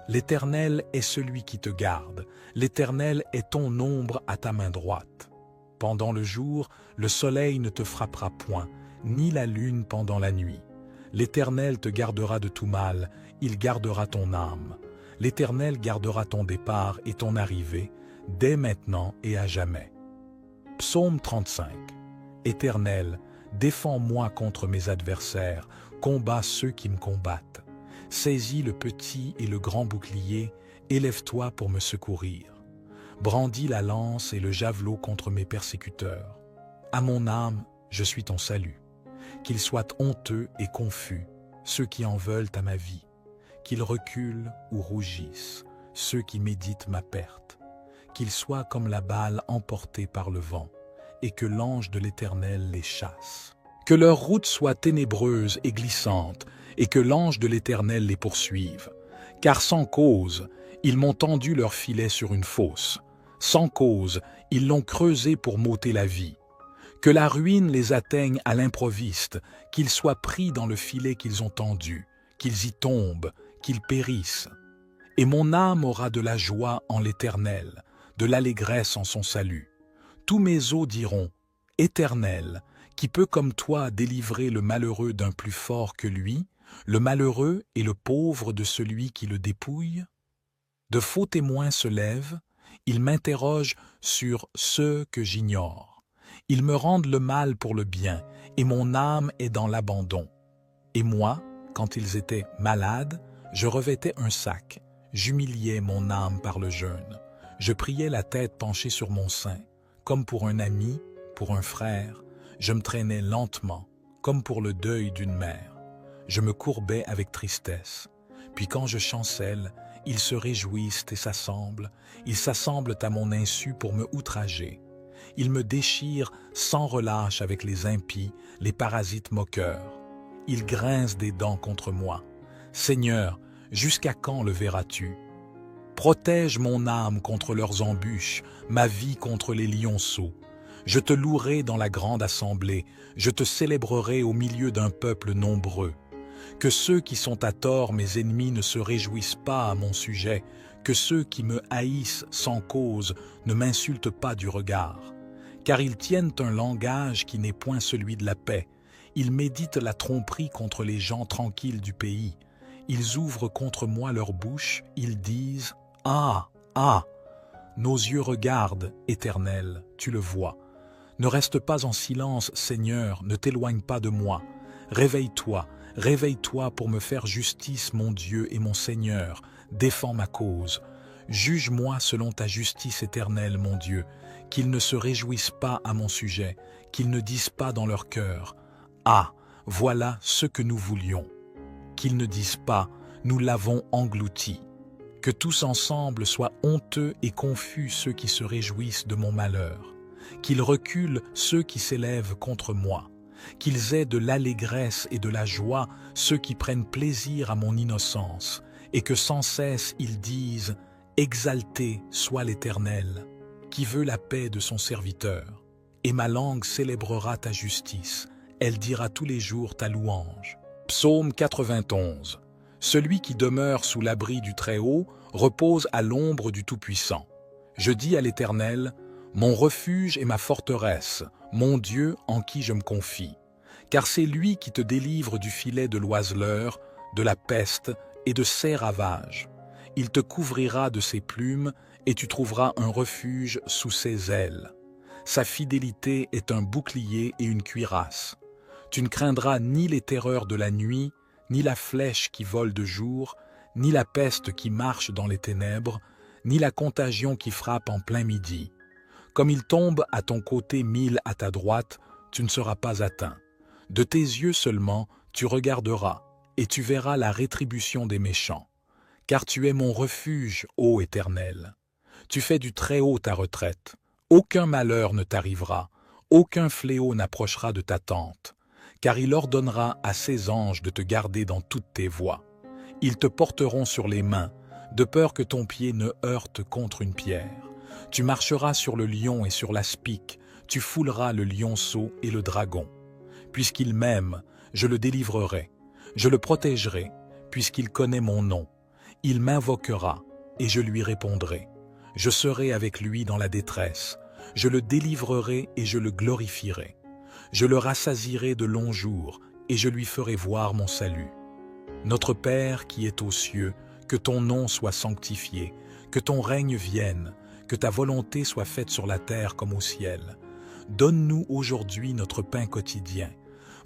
L'Éternel est celui qui te garde. L'Éternel est ton ombre à ta main droite. Pendant le jour, le soleil ne te frappera point, ni la lune pendant la nuit. L'Éternel te gardera de tout mal, il gardera ton âme. L'Éternel gardera ton départ et ton arrivée, dès maintenant et à jamais. Psaume 35. Éternel, défends-moi contre mes adversaires, combats ceux qui me combattent. Saisis le petit et le grand bouclier, élève-toi pour me secourir. Brandis la lance et le javelot contre mes persécuteurs. À mon âme, je suis ton salut. Qu'ils soient honteux et confus, ceux qui en veulent à ma vie. Qu'ils reculent ou rougissent, ceux qui méditent ma perte. Qu'ils soient comme la balle emportée par le vent, et que l'ange de l'Éternel les chasse. Que leur route soit ténébreuse et glissante, et que l'ange de l'Éternel les poursuive. Car sans cause, ils m'ont tendu leur filet sur une fosse. Sans cause, ils l'ont creusé pour m'ôter la vie. Que la ruine les atteigne à l'improviste, qu'ils soient pris dans le filet qu'ils ont tendu, qu'ils y tombent, qu'ils périssent. Et mon âme aura de la joie en l'Éternel, de l'allégresse en son salut. Tous mes os diront, Éternel, qui peut comme toi délivrer le malheureux d'un plus fort que lui, le malheureux et le pauvre de celui qui le dépouille? De faux témoins se lèvent, ils m'interrogent sur ceux que j'ignore. Ils me rendent le mal pour le bien, et mon âme est dans l'abandon. Et moi, quand ils étaient malades, je revêtais un sac, j'humiliais mon âme par le jeûne. Je priais la tête penchée sur mon sein, comme pour un ami, pour un frère. Je me traînais lentement, comme pour le deuil d'une mère. Je me courbais avec tristesse. Puis quand je chancelle, ils se réjouissent et s'assemblent. Ils s'assemblent à mon insu pour me outrager. Ils me déchirent sans relâche avec les impies, les parasites moqueurs. Ils grincent des dents contre moi. Seigneur, jusqu'à quand le verras-tu? Protège mon âme contre leurs embûches, ma vie contre les lionceaux. Je te louerai dans la grande assemblée, je te célébrerai au milieu d'un peuple nombreux. Que ceux qui sont à tort mes ennemis ne se réjouissent pas à mon sujet, que ceux qui me haïssent sans cause ne m'insultent pas du regard. Car ils tiennent un langage qui n'est point celui de la paix. Ils méditent la tromperie contre les gens tranquilles du pays. Ils ouvrent contre moi leur bouche, ils disent « Ah, ah !» Nos yeux regardent, Éternel, tu le vois. Ne reste pas en silence, Seigneur, ne t'éloigne pas de moi. Réveille-toi, réveille-toi pour me faire justice, mon Dieu et mon Seigneur. Défends ma cause. Juge-moi selon ta justice éternelle, mon Dieu. Qu'ils ne se réjouissent pas à mon sujet, qu'ils ne disent pas dans leur cœur « Ah, voilà ce que nous voulions ». Qu'ils ne disent pas « Nous l'avons englouti ». Que tous ensemble soient honteux et confus ceux qui se réjouissent de mon malheur. Qu'ils reculent ceux qui s'élèvent contre moi. Qu'ils aient de l'allégresse et de la joie ceux qui prennent plaisir à mon innocence, et que sans cesse ils disent « Exalté soit l'Éternel, qui veut la paix de son serviteur. Et ma langue célébrera ta justice, elle dira tous les jours ta louange. » Psaume 91. Celui qui demeure sous l'abri du Très-Haut repose à l'ombre du Tout-Puissant. Je dis à l'Éternel, mon refuge et ma forteresse, mon Dieu en qui je me confie. Car c'est lui qui te délivre du filet de l'oiseleur, de la peste et de ses ravages. Il te couvrira de ses plumes et tu trouveras un refuge sous ses ailes. Sa fidélité est un bouclier et une cuirasse. Tu ne craindras ni les terreurs de la nuit, ni la flèche qui vole de jour, ni la peste qui marche dans les ténèbres, ni la contagion qui frappe en plein midi. Comme il tombe à ton côté 1000 à ta droite, tu ne seras pas atteint. De tes yeux seulement, tu regarderas, et tu verras la rétribution des méchants. Car tu es mon refuge, ô Éternel. Tu fais du Très-Haut ta retraite. Aucun malheur ne t'arrivera, aucun fléau n'approchera de ta tente. Car il ordonnera à ses anges de te garder dans toutes tes voies. Ils te porteront sur les mains, de peur que ton pied ne heurte contre une pierre. Tu marcheras sur le lion et sur l'aspic, tu fouleras le lionceau et le dragon. Puisqu'il m'aime, je le délivrerai, je le protégerai, puisqu'il connaît mon nom. Il m'invoquera, et je lui répondrai. Je serai avec lui dans la détresse, je le délivrerai et je le glorifierai. Je le rassasierai de longs jours, et je lui ferai voir mon salut. Notre Père qui es aux cieux, que ton nom soit sanctifié, que ton règne vienne, que ta volonté soit faite sur la terre comme au ciel. Donne-nous aujourd'hui notre pain quotidien.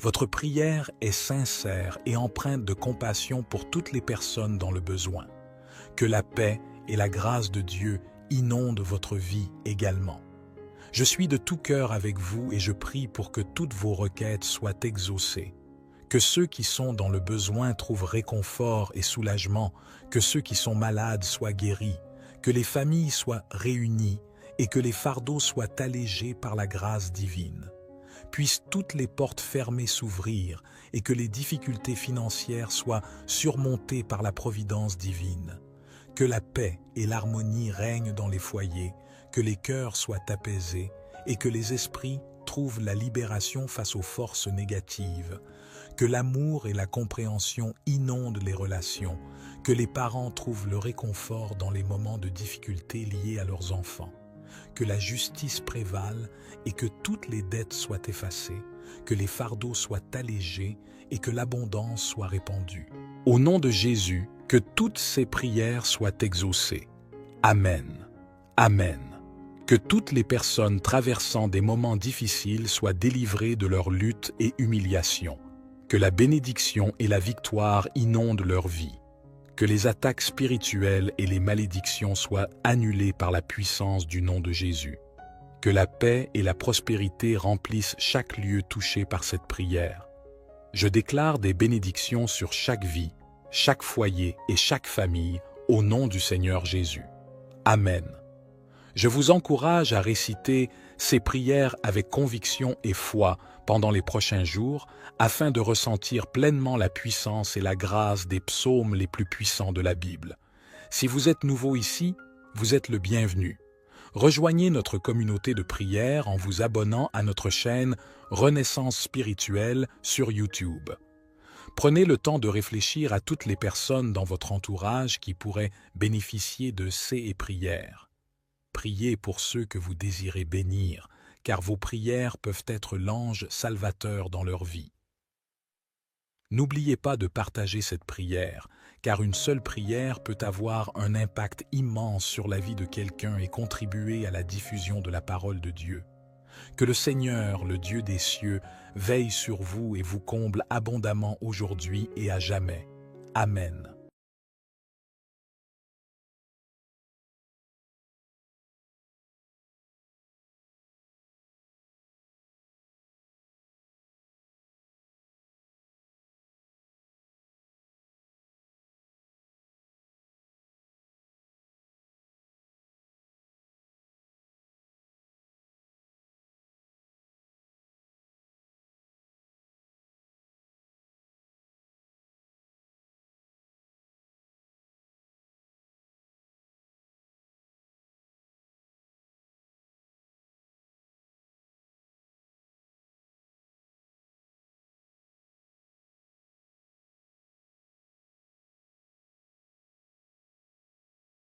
Votre prière est sincère et empreinte de compassion pour toutes les personnes dans le besoin. Que la paix et la grâce de Dieu inondent votre vie également. Je suis de tout cœur avec vous et je prie pour que toutes vos requêtes soient exaucées. Que ceux qui sont dans le besoin trouvent réconfort et soulagement, que ceux qui sont malades soient guéris, que les familles soient réunies et que les fardeaux soient allégés par la grâce divine. Puissent toutes les portes fermées s'ouvrir et que les difficultés financières soient surmontées par la providence divine. Que la paix et l'harmonie règnent dans les foyers, que les cœurs soient apaisés et que les esprits trouvent la libération face aux forces négatives. Que l'amour et la compréhension inondent les relations, que les parents trouvent le réconfort dans les moments de difficulté liés à leurs enfants. Que la justice prévale et que toutes les dettes soient effacées, que les fardeaux soient allégés et que l'abondance soit répandue. Au nom de Jésus, que toutes ces prières soient exaucées. Amen. Amen. Que toutes les personnes traversant des moments difficiles soient délivrées de leur lutte et humiliation. Que la bénédiction et la victoire inondent leur vie. Que les attaques spirituelles et les malédictions soient annulées par la puissance du nom de Jésus. Que la paix et la prospérité remplissent chaque lieu touché par cette prière. Je déclare des bénédictions sur chaque vie, chaque foyer et chaque famille, au nom du Seigneur Jésus. Amen. Je vous encourage à réciter ces prières avec conviction et foi pendant les prochains jours, afin de ressentir pleinement la puissance et la grâce des psaumes les plus puissants de la Bible. Si vous êtes nouveau ici, vous êtes le bienvenu. Rejoignez notre communauté de prière en vous abonnant à notre chaîne Renaissance spirituelle sur YouTube. Prenez le temps de réfléchir à toutes les personnes dans votre entourage qui pourraient bénéficier de ces prières. Priez pour ceux que vous désirez bénir, car vos prières peuvent être l'ange salvateur dans leur vie. N'oubliez pas de partager cette prière, car une seule prière peut avoir un impact immense sur la vie de quelqu'un et contribuer à la diffusion de la parole de Dieu. Que le Seigneur, le Dieu des cieux, veille sur vous et vous comble abondamment aujourd'hui et à jamais. Amen.